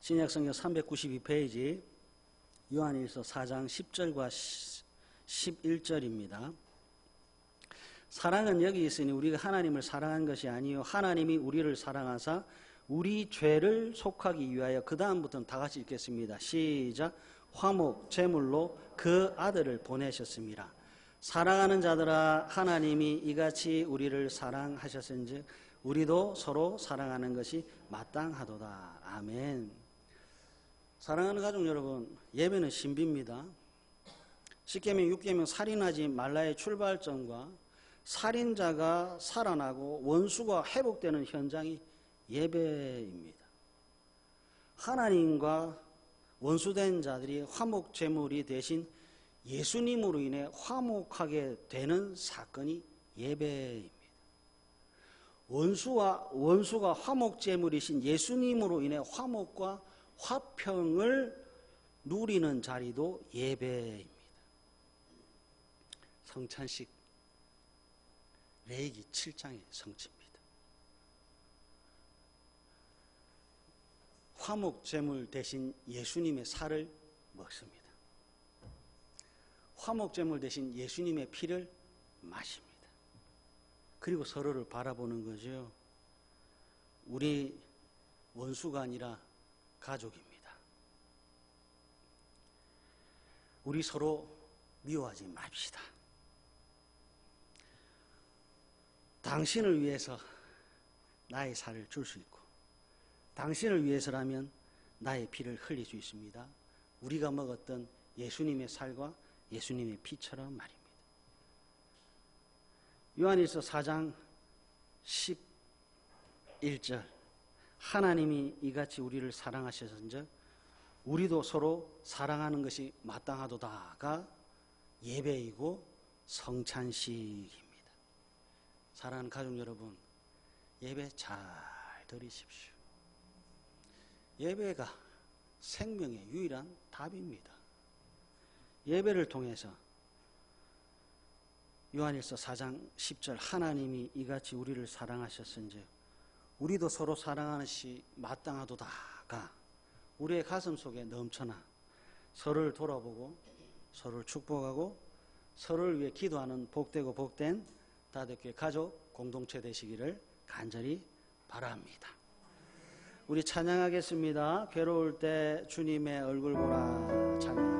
신약성경 392페이지 요한 1서 4장 10절과 11절입니다. 사랑은 여기 있으니 우리가 하나님을 사랑한 것이 아니요 하나님이 우리를 사랑하사 우리 죄를 속하기 위하여 그 다음부터는 다 같이 읽겠습니다. 시작. 화목 제물로 그 아들을 보내셨습니다. 사랑하는 자들아, 하나님이 이같이 우리를 사랑하셨은즉 우리도 서로 사랑하는 것이 마땅하도다. 아멘. 사랑하는 가족 여러분, 예배는 신비입니다. 십계명, 육계명 살인하지 말라의 출발점과 살인자가 살아나고 원수가 회복되는 현장이 예배입니다. 하나님과 원수된 자들이 화목제물이 대신 예수님으로 인해 화목하게 되는 사건이 예배입니다. 원수가 화목제물이신 예수님으로 인해 화목과 화평을 누리는 자리도 예배입니다. 성찬식 레위기 7장의 성취입니다. 화목제물 대신 예수님의 살을 먹습니다. 화목제물 대신 예수님의 피를 마십니다. 그리고 서로를 바라보는 거죠. 우리 원수가 아니라 가족입니다. 우리 서로 미워하지 맙시다. 당신을 위해서 나의 살을 줄 수 있고 당신을 위해서라면 나의 피를 흘릴 수 있습니다. 우리가 먹었던 예수님의 살과 예수님의 피처럼 말입니다. 요한일서 4장 11절 하나님이 이같이 우리를 사랑하셨은즉 우리도 서로 사랑하는 것이 마땅하도다가 예배이고 성찬식입니다. 사랑하는 가족 여러분, 예배 잘 드리십시오. 예배가 생명의 유일한 답입니다. 예배를 통해서 요한일서 4장 10절 하나님이 이같이 우리를 사랑하셨은즉 우리도 서로 사랑하는 것이 마땅하도다가 우리의 가슴 속에 넘쳐나 서로를 돌아보고 서로를 축복하고 서로를 위해 기도하는 복되고 복된 다대교회 가족 공동체 되시기를 간절히 바랍니다. 우리 찬양하겠습니다. 괴로울 때 주님의 얼굴 보라 찬양합니다.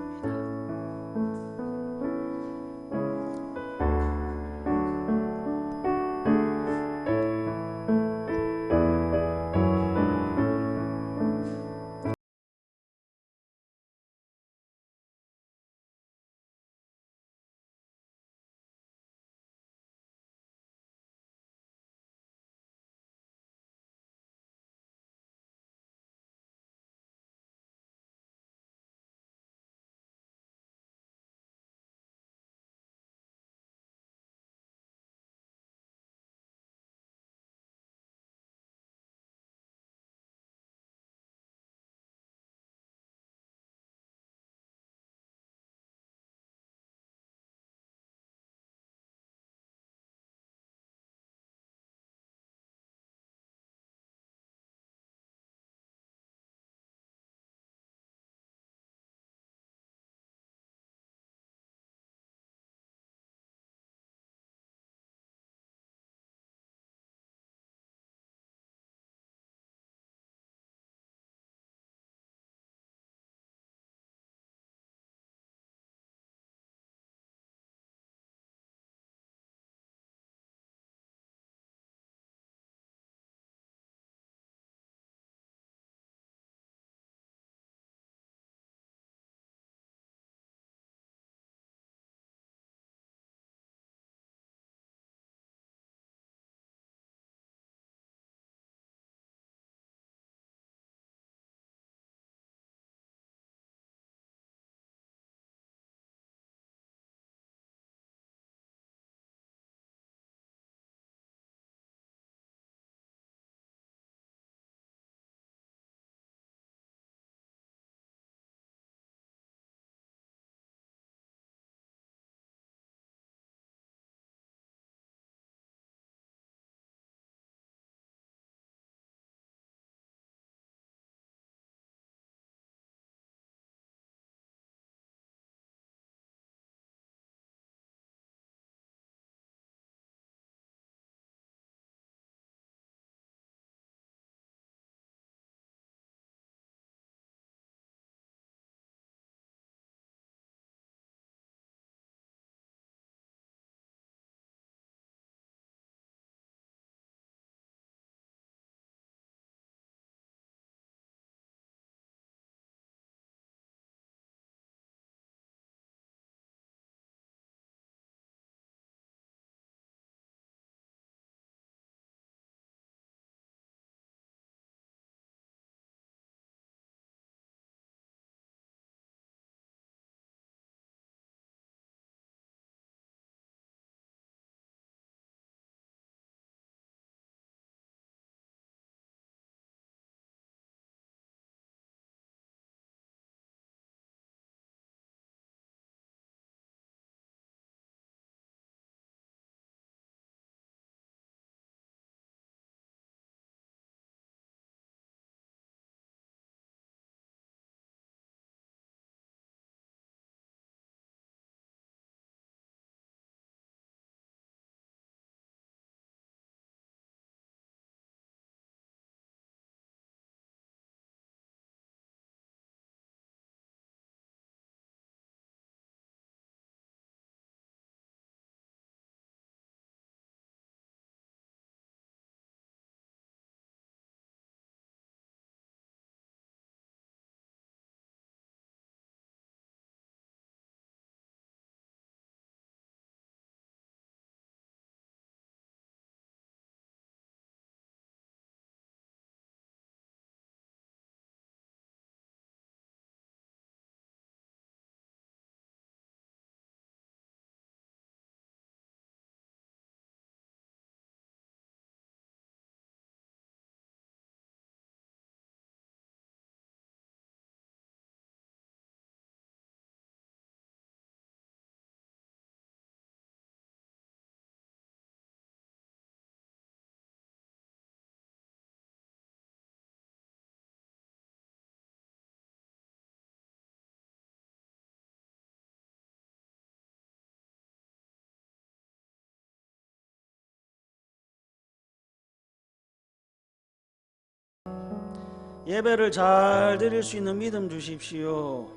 예배를 잘 드릴 수 있는 믿음 주십시오.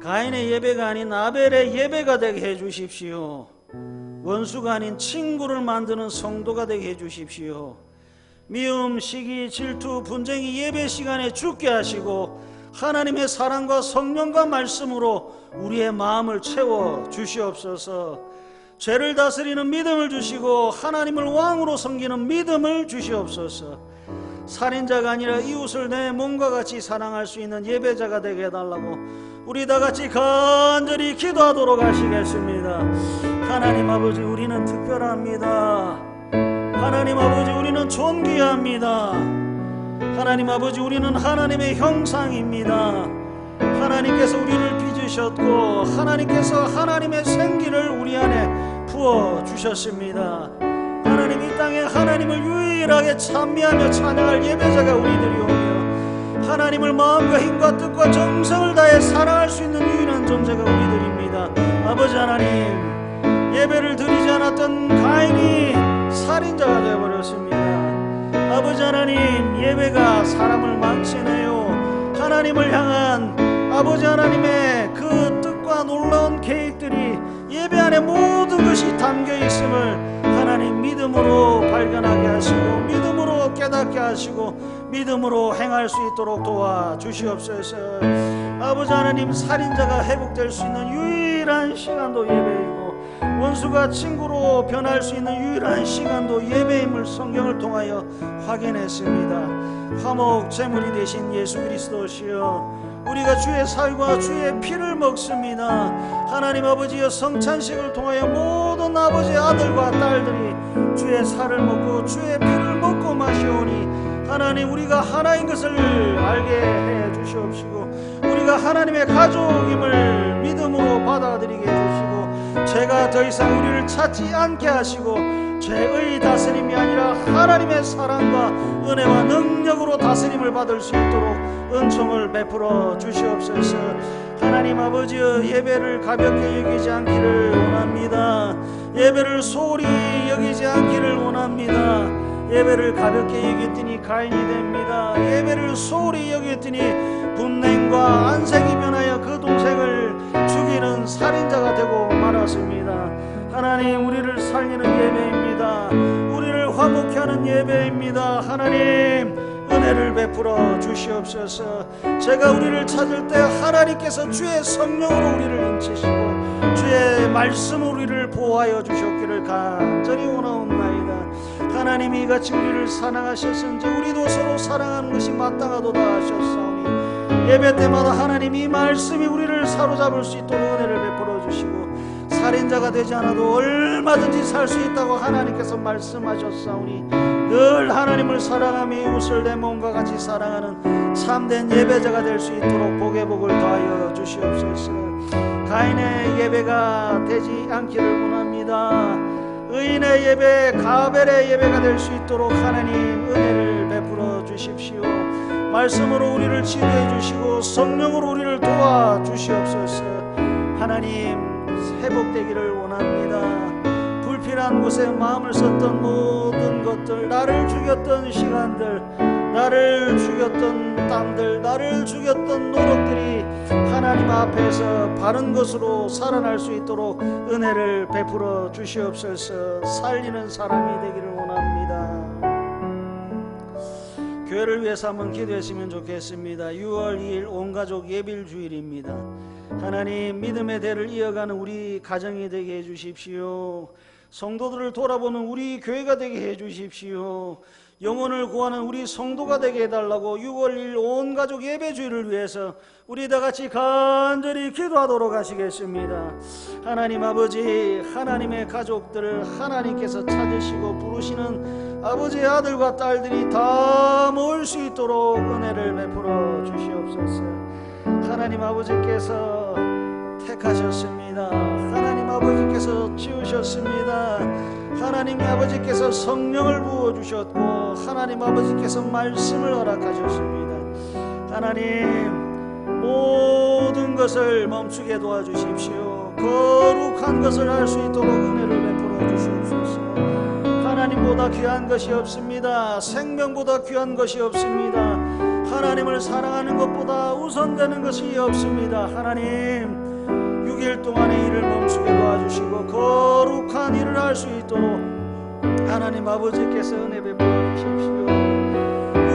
가인의 예배가 아닌 아벨의 예배가 되게 해주십시오. 원수가 아닌 친구를 만드는 성도가 되게 해주십시오. 미움, 시기, 질투, 분쟁이 예배 시간에 죽게 하시고 하나님의 사랑과 성령과 말씀으로 우리의 마음을 채워 주시옵소서. 죄를 다스리는 믿음을 주시고 하나님을 왕으로 섬기는 믿음을 주시옵소서. 살인자가 아니라 이웃을 내 몸과 같이 사랑할 수 있는 예배자가 되게 해달라고 우리 다같이 간절히 기도하도록 하시겠습니다. 하나님 아버지, 우리는 특별합니다. 하나님 아버지, 우리는 존귀합니다. 하나님 아버지, 우리는 하나님의 형상입니다. 하나님께서 우리를 빚으셨고 하나님께서 하나님의 생기를 우리 안에 부어주셨습니다. 하나님, 이 땅에 하나님을 유일하게 찬미하며 찬양할 예배자가 우리들이오며 하나님을 마음과 힘과 뜻과 정성을 다해 사랑할 수 있는 유일한 존재가 우리들입니다. 아버지 하나님, 예배를 드리지 않았던 가인이 살인자가 되어버렸습니다. 아버지 하나님, 예배가 사람을 망치네요. 하나님을 향한 아버지 하나님의 그 뜻과 놀라운 계획들이 예배 안에 모든 것이 담겨 있음을 하나님 믿음으로 발견하게 하시고 믿음으로 깨닫게 하시고 믿음으로 행할 수 있도록 도와주시옵소서. 아버지 하나님, 살인자가 회복될 수 있는 유일한 시간도 예배이고 원수가 친구로 변할 수 있는 유일한 시간도 예배임을 성경을 통하여 확인했습니다. 화목 제물이 되신 예수 그리스도시여, 우리가 주의 살과 주의 피를 먹습니다. 하나님 아버지여, 성찬식을 통하여 모든 아버지의 아들과 딸들이 주의 살을 먹고 주의 피를 먹고 마시오니 하나님, 우리가 하나인 것을 알게 해 주시옵시고 우리가 하나님의 가족임을 믿음으로 받아들이게 해주시고 죄가 더 이상 우리를 찾지 않게 하시고 죄의 다스림이 아니라 하나님의 사랑과 은혜와 능력으로 다스림을 받을 수 있도록 은총을 베풀어 주시옵소서. 하나님 아버지여, 예배를 가볍게 여기지 않기를 원합니다. 예배를 소홀히 여기지 않기를 원합니다. 예배를 가볍게 여겼더니 가인이 됩니다. 예배를 소홀히 여겼더니 분냉과 안색이 변하여 그 동생을 죽이는 살인자가 되고 말았습니다. 하나님, 우리를 살리는 예배입니다. 우리를 화목케 하는 예배입니다. 하나님, 은혜를 베풀어 주시옵소서. 제가 우리를 찾을 때 하나님께서 주의 성령으로 우리를 인치시고 주의 말씀으로 우리를 보호하여 주셨기를 간절히 원하옵나이다. 하나님이 이같이 우리를 사랑하셨은지 우리도 서로 사랑하는 것이 마땅하도다 하셨사오니 예배 때마다 하나님 이 말씀이 우리를 사로잡을 수 있도록 은혜를 베풀어 주시고 살인자가 되지 않아도 얼마든지 살 수 있다고 하나님께서 말씀하셨사오니 늘 하나님을 사랑하며 이웃을 내 몸과 같이 사랑하는 참된 예배자가 될 수 있도록 복의 복을 더하여 주시옵소서. 가인의 예배가 되지 않기를 원합니다. 의인의 예배, 가벨의 예배가 될 수 있도록 하나님 은혜를 베풀어 주십시오. 말씀으로 우리를 치료해 주시고 성령으로 우리를 도와주시옵소서. 하나님, 회복되기를 원합니다. 불필요한 곳에 마음을 썼던 모든 것들, 나를 죽였던 시간들, 나를 죽였던 땀들, 나를 죽였던 노력들이 하나님 앞에서 바른 것으로 살아날 수 있도록 은혜를 베풀어 주시옵소서. 살리는 사람이 되기를 원합니다. 교회를 위해서 한번 기도했으면 좋겠습니다. 6월 2일 온가족 예bil 주일입니다. 하나님, 믿음의 대를 이어가는 우리 가정이 되게 해주십시오. 성도들을 돌아보는 우리 교회가 되게 해주십시오. 영혼을 구하는 우리 성도가 되게 해달라고 6월 1일 온가족 예배주일을 위해서 우리 다같이 간절히 기도하도록 하시겠습니다. 하나님 아버지, 하나님의 가족들을 하나님께서 찾으시고 부르시는 아버지의 아들과 딸들이 다 모일 수 있도록 은혜를 베풀어 주시옵소서. 하나님 아버지께서 택하셨습니다. 하나님 아버지께서 지으셨습니다. 하나님 아버지께서 성령을 부어주셨고 하나님 아버지께서 말씀을 허락하셨습니다. 하나님, 모든 것을 멈추게 도와주십시오. 거룩한 것을 할 수 있도록 은혜를 베풀어 주시옵소서. 하나님보다 귀한 것이 없습니다. 생명보다 귀한 것이 없습니다. 하나님을 사랑하는 것보다 우선되는 것이 없습니다. 하나님 6일 동안의 일을 멈추게 도와주시고 거룩한 일을 할 수 있도록 하나님 아버지께서 은혜 베풀어 주십시오.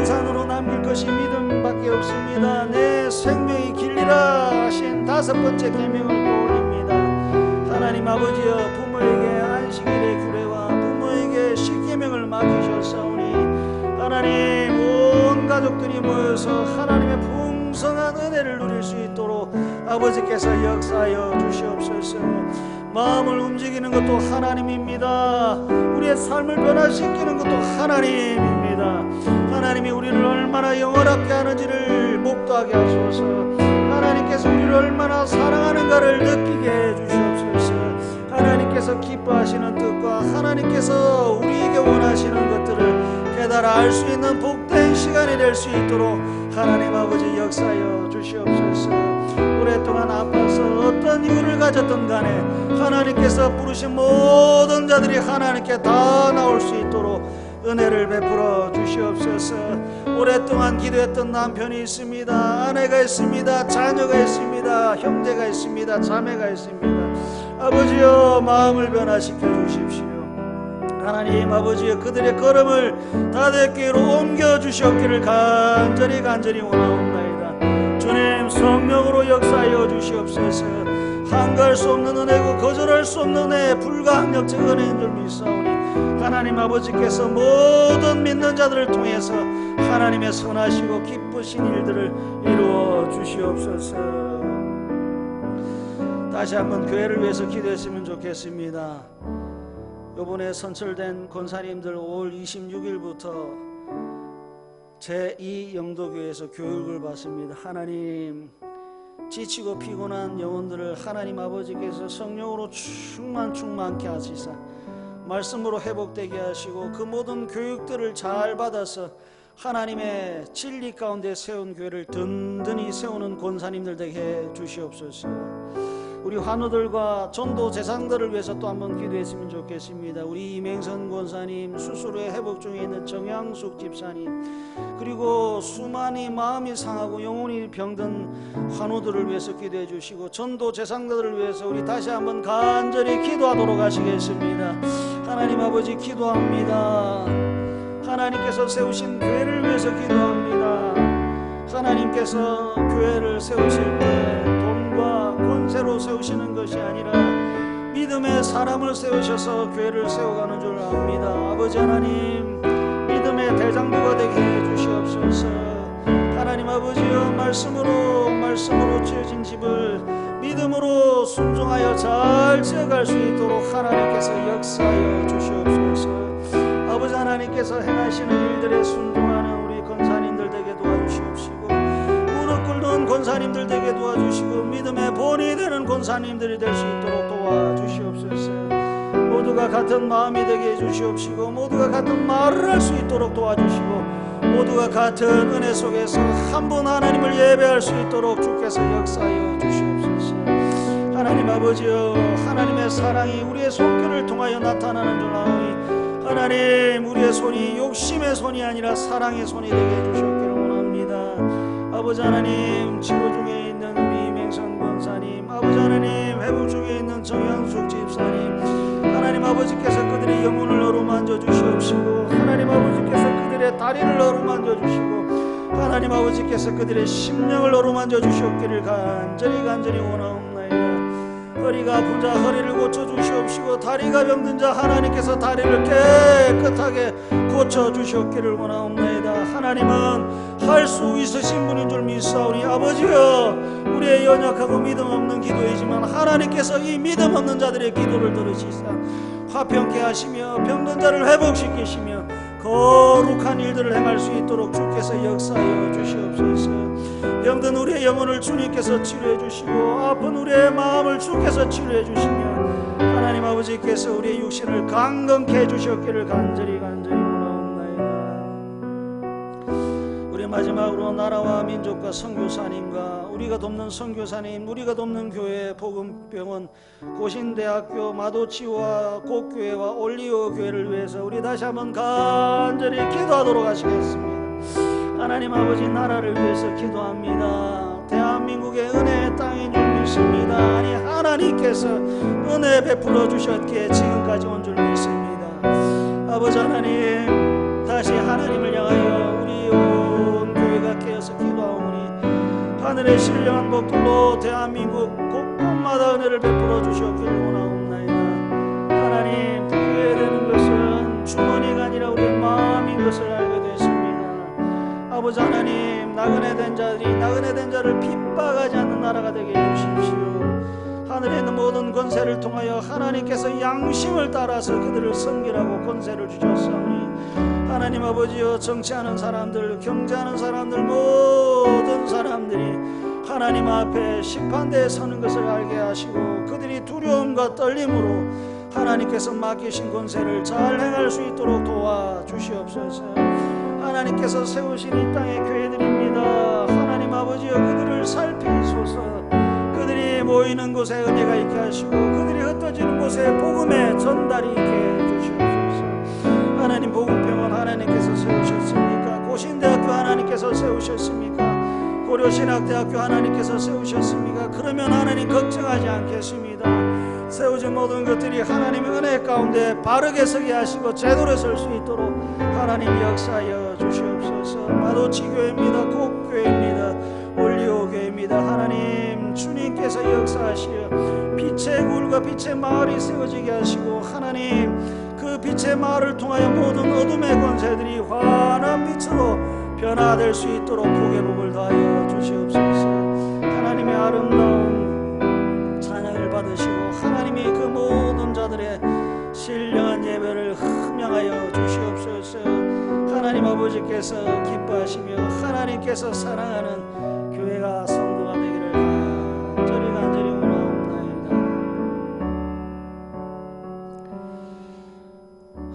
이 산으로 남길 것이 믿음밖에 없습니다. 내 생명이 길리라 하신 5번째 계명을 떠올립니다. 하나님 아버지여, 부모에게 안식일의 규례와 부모에게 십계명을 맡기셨사오니 하나님 온 가족들이 모여서 하나님의 풍성한 은혜를 누릴 수 있도록 아버지께서 역사하여 주시옵소서. 마음을 움직이는 것도 하나님입니다. 우리의 삶을 변화시키는 것도 하나님입니다. 하나님이 우리를 얼마나 영원하게 하는지를 목도하게 하소서. 하나님께서 우리를 얼마나 사랑하는가를 느끼게 해주시옵소서. 하나님께서 기뻐하시는 뜻과 하나님께서 우리에게 원하시는 것들을 깨달아 알 수 있는 복된 시간이 될 수 있도록 하나님 아버지 역사하여 주시옵소서. 오랫동안 아파서 어떤 이유를 가졌던 간에 하나님께서 부르신 모든 자들이 하나님께 다 나올 수 있도록 은혜를 베풀어 주시옵소서. 오랫동안 기도했던 남편이 있습니다. 아내가 있습니다. 자녀가 있습니다. 형제가 있습니다. 자매가 있습니다. 아버지여, 마음을 변화시켜 주십시오. 하나님 아버지여, 그들의 걸음을 다윗 길로 옮겨 주시옵기를 간절히 원하옵나이다. 주님, 성령으로 역사하여 주시옵소서. 한가할 수 없는 은혜고 거절할 수 없는 은혜, 불가항력적 은혜인 줄 믿사오니 하나님 아버지께서 모든 믿는 자들을 통해서 하나님의 선하시고 기쁘신 일들을 이루어 주시옵소서. 다시 한번 교회를 위해서 기도했으면 좋겠습니다. 이번에 선출된 권사님들 5월 26일부터 제2 영도교회에서 교육을 받습니다. 하나님, 지치고 피곤한 영혼들을 하나님 아버지께서 성령으로 충만케 하시사 말씀으로 회복되게 하시고 그 모든 교육들을 잘 받아서 하나님의 진리 가운데 세운 교회를 든든히 세우는 권사님들 되게 해 주시옵소서. 우리 환우들과 전도 제상들을 위해서 또 한번 기도했으면 좋겠습니다. 우리 이맹선 권사님, 수술 후에 회복 중에 있는 정양숙 집사님, 그리고 수많이 마음이 상하고 영혼이 병든 환우들을 위해서 기도해 주시고 전도 제상들을 위해서 우리 다시 한번 간절히 기도하도록 하시겠습니다. 하나님 아버지 기도합니다. 하나님께서 세우신 교회를 위해서 기도합니다. 하나님께서 교회를 세우실 때 돈과 권세로 세우시는 것이 아니라 믿음의 사람을 세우셔서 교회를 세워가는 줄 압니다. 아버지 하나님, 믿음의 대장부가 되게 해주시옵소서. 하나님 아버지여, 말씀으로 지어진 집을 믿음으로 순종하여 잘 지어갈 수 있도록 하나님께서 역사하여 주시옵소서. 아버지 하나님께서 행하시는 일들에 순종하는 우리 권사님들 되게 도와주시옵시고, 무릎 꿇는 권사님들 되게 도와주시고, 믿음의 본이 되는 권사님들이 될 수 있도록 도와주시옵소서. 모두가 같은 마음이 되게 해주시옵시고, 모두가 같은 말을 할 수 있도록 도와주시고, 모두가 같은 은혜 속에서 한 분 하나님을 예배할 수 있도록 주께서 역사하여 주시옵소서. 하나님 아버지여, 하나님의 사랑이 우리의 손길을 통하여 나타나는 줄 아오니 하나님, 우리의 손이 욕심의 손이 아니라 사랑의 손이 되게 해주셨기를 원합니다. 아버지 하나님, 치료 중에 있는 우리 맹선 권사님, 아버지 하나님, 회복 중에 있는 정양숙 집사님, 하나님 아버지께서 그들의 영혼을 어루만져 주시옵시고, 하나님 아버지께서 그들의 다리를 어루만져 주시고, 하나님 아버지께서 그들의 심령을 어루만져 주시옵기를 간절히 원하옵나이다. 허리가 아픈 자 허리를 고쳐주시옵시고, 다리가 병든 자 하나님께서 다리를 깨끗하게 고쳐주시옵기를 원하옵나이다. 하나님은 할 수 있으신 분인 줄 믿사오니 아버지여, 우리의 연약하고 믿음 없는 기도이지만 하나님께서 이 믿음 없는 자들의 기도를 들으시사 화평케 하시며 병든 자를 회복시키시며 거룩한 일들을 행할 수 있도록 주께서 역사하여 주시옵소서. 병든 우리의 영혼을 주님께서 치료해 주시고, 아픈 우리의 마음을 주께서 치료해 주시며, 하나님 아버지께서 우리의 육신을 강건케 해 주셨기를 간절히 원하옵나이다. 우리 마지막으로 나라와 민족과 선교사님과 우리가 돕는 선교사님, 우리가 돕는 교회, 복음병원, 고신대학교, 마도치와 곡교회와 올리오 교회를 위해서 우리 다시 한번 간절히 기도하도록 하시겠습니다. 하나님 아버지 나라를 위해서 기도합니다. 대한민국의 은혜의 땅인 줄 믿습니다. 아니 하나님께서 은혜 베풀어 주셨기에 지금까지 온 줄 믿습니다. 아버지 하나님 다시 하나님을 향하여 우리 온 교회가 깨어서 기도하오니 하늘의 신령한 복들로 대한민국 곳곳마다 은혜를 베풀어 주셨기를 원하옵나이다. 하나님 후회되는 것은 주머니가 아니라 우리 마음인 것을 알게 됐습니다. 아버지 하나님 나그네된 자를 핍박하지 않는 나라가 되게 해주십시오. 하늘에 있는 모든 권세를 통하여 하나님께서 양심을 따라서 그들을 섬기라고 권세를 주셨사오니 하나님 아버지여 정치하는 사람들 경제하는 사람들 모든 사람들이 하나님 앞에 심판대에 서는 것을 알게 하시고 그들이 두려움과 떨림으로 하나님께서 맡기신 권세를 잘 행할 수 있도록 도와주시옵소서. 하나님께서 세우신 이 땅의 교회들입니다. 하나님 아버지여 그들을 살피소서. 그들이 모이는 곳에 은혜가 있게 하시고 그들이 흩어지는 곳에 복음의 전달이 있게 해주시옵소서. 하나님 복음평원 하나님께서 세우셨습니까? 고신대학교 하나님께서 세우셨습니까? 고려신학대학교 하나님께서 세우셨습니까? 그러면 하나님 걱정하지 않겠습니다. 세워진 모든 것들이 하나님의 은혜 가운데 바르게 서게 하시고 제대로 설 수 있도록 하나님 역사하여 주시옵소서. 마도치교회입니다. 곡교회입니다. 올리오교회입니다. 하나님 주님께서 역사하시어 빛의 굴과 빛의 마을이 세워지게 하시고 하나님 그 빛의 마을을 통하여 모든 어둠의 권세들이 환한 빛으로 변화될 수 있도록 복의 복을 다하여 주시옵소서. 하나님의 아름다운 찬양을 받으시고 하나님이 그 모든 자들의 신령한 예배를 흠양하여 주시옵소서. 하나님 아버지께서 기뻐하시며 하나님께서 사랑하는 교회가 성도가 되기를 간절히 원하옵나이다.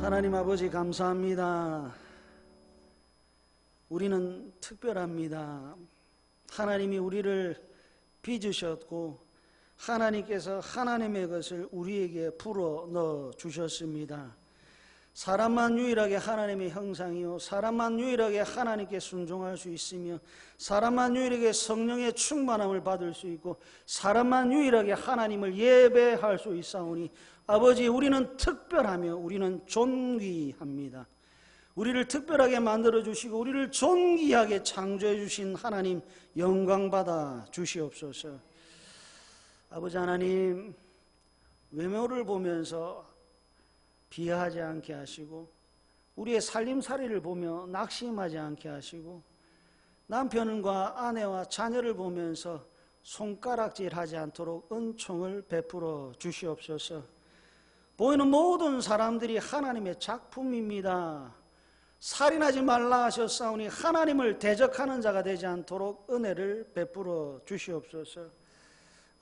하나님 아버지 감사합니다. 우리는 특별합니다. 하나님이 우리를 빚으셨고 하나님께서 하나님의 것을 우리에게 불어 넣어 주셨습니다. 사람만 유일하게 하나님의 형상이요 사람만 유일하게 하나님께 순종할 수 있으며 사람만 유일하게 성령의 충만함을 받을 수 있고 사람만 유일하게 하나님을 예배할 수 있사오니 아버지 우리는 특별하며 우리는 존귀합니다. 우리를 특별하게 만들어 주시고 우리를 존귀하게 창조해 주신 하나님 영광 받아 주시옵소서. 아버지 하나님 외모를 보면서 비하하지 않게 하시고 우리의 살림살이를 보며 낙심하지 않게 하시고 남편과 아내와 자녀를 보면서 손가락질하지 않도록 은총을 베풀어 주시옵소서. 보이는 모든 사람들이 하나님의 작품입니다. 살인하지 말라 하셨사오니 하나님을 대적하는 자가 되지 않도록 은혜를 베풀어 주시옵소서.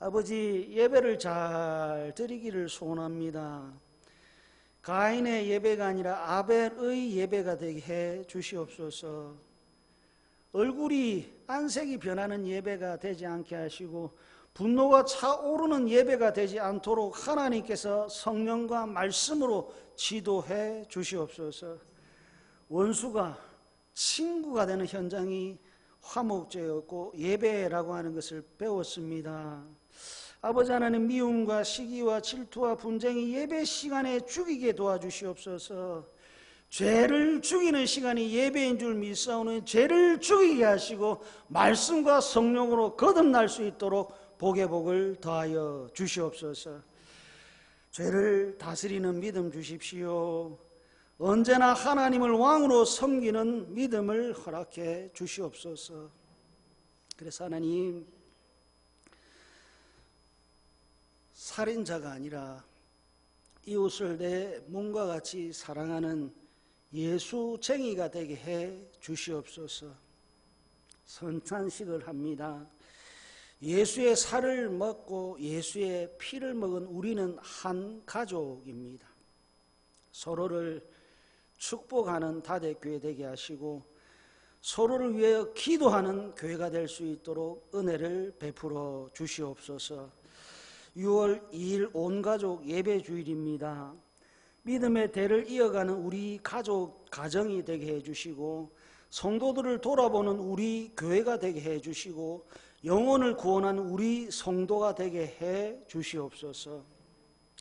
아버지 예배를 잘 드리기를 소원합니다. 가인의 예배가 아니라 아벨의 예배가 되게 해 주시옵소서. 얼굴이 안색이 변하는 예배가 되지 않게 하시고 분노가 차오르는 예배가 되지 않도록 하나님께서 성령과 말씀으로 지도해 주시옵소서. 원수가 친구가 되는 현장이 화목제였고 예배라고 하는 것을 배웠습니다. 아버지 하나님 미움과 시기와 질투와 분쟁이 예배 시간에 죽이게 도와주시옵소서. 죄를 죽이는 시간이 예배인 줄 믿사오는 죄를 죽이게 하시고 말씀과 성령으로 거듭날 수 있도록 복의 복을 더하여 주시옵소서. 죄를 다스리는 믿음 주십시오. 언제나 하나님을 왕으로 섬기는 믿음을 허락해 주시옵소서. 그래서 하나님 살인자가 아니라 이웃을 내 몸과 같이 사랑하는 예수쟁이가 되게 해 주시옵소서. 성찬식을 합니다. 예수의 살을 먹고 예수의 피를 먹은 우리는 한 가족입니다. 서로를 축복하는 다대교회 되게 하시고 서로를 위하여 기도하는 교회가 될 수 있도록 은혜를 베풀어 주시옵소서. 6월 2일 온가족 예배주일입니다. 믿음의 대를 이어가는 우리 가정이 되게 해주시고 성도들을 돌아보는 우리 교회가 되게 해 주시고 영혼을 구원하는 우리 성도가 되게 해 주시옵소서.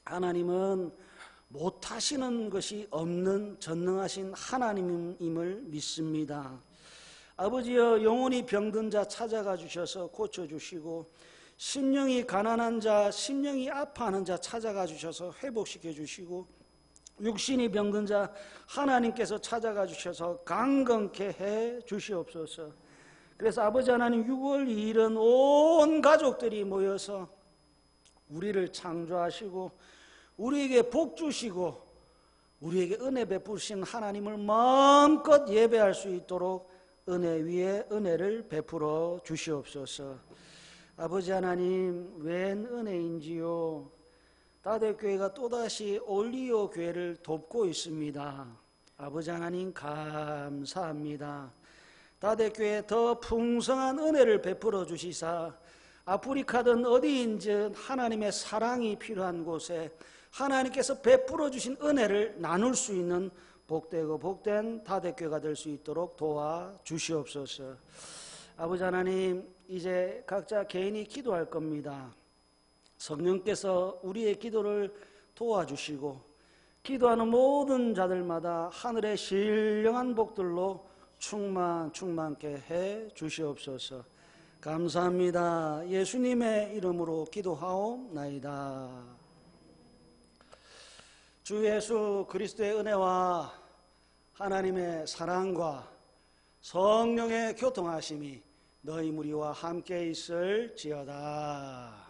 하나님은 못하시는 것이 없는 전능하신 하나님임을 믿습니다. 아버지여, 영혼이 병든 자 찾아가 주셔서 고쳐주시고 심령이 가난한 자, 심령이 아파하는 자 찾아가 주셔서 회복시켜 주시고 육신이 병든 자 하나님께서 찾아가 주셔서 강건케 해 주시옵소서. 그래서 아버지 하나님, 6월 2일은 온 가족들이 모여서 우리를 창조하시고 우리에게 복 주시고 우리에게 은혜 베푸신 하나님을 마음껏 예배할 수 있도록 은혜 위에 은혜를 베풀어 주시옵소서. 아버지 하나님, 웬 은혜인지요. 다대교회가 또다시 올리오 교회를 돕고 있습니다. 아버지 하나님 감사합니다. 다대교회에 더 풍성한 은혜를 베풀어 주시사 아프리카든 어디인지 하나님의 사랑이 필요한 곳에 하나님께서 베풀어 주신 은혜를 나눌 수 있는 복되고 복된 다대교회가 될 수 있도록 도와주시옵소서. 아버지 하나님, 이제 각자 개인이 기도할 겁니다. 성령께서 우리의 기도를 도와주시고 기도하는 모든 자들마다 하늘의 신령한 복들로 충만케 해 주시옵소서. 감사합니다. 예수님의 이름으로 기도하옵나이다. 주 예수 그리스도의 은혜와 하나님의 사랑과 성령의 교통하심이 너희 무리와 함께 있을지어다.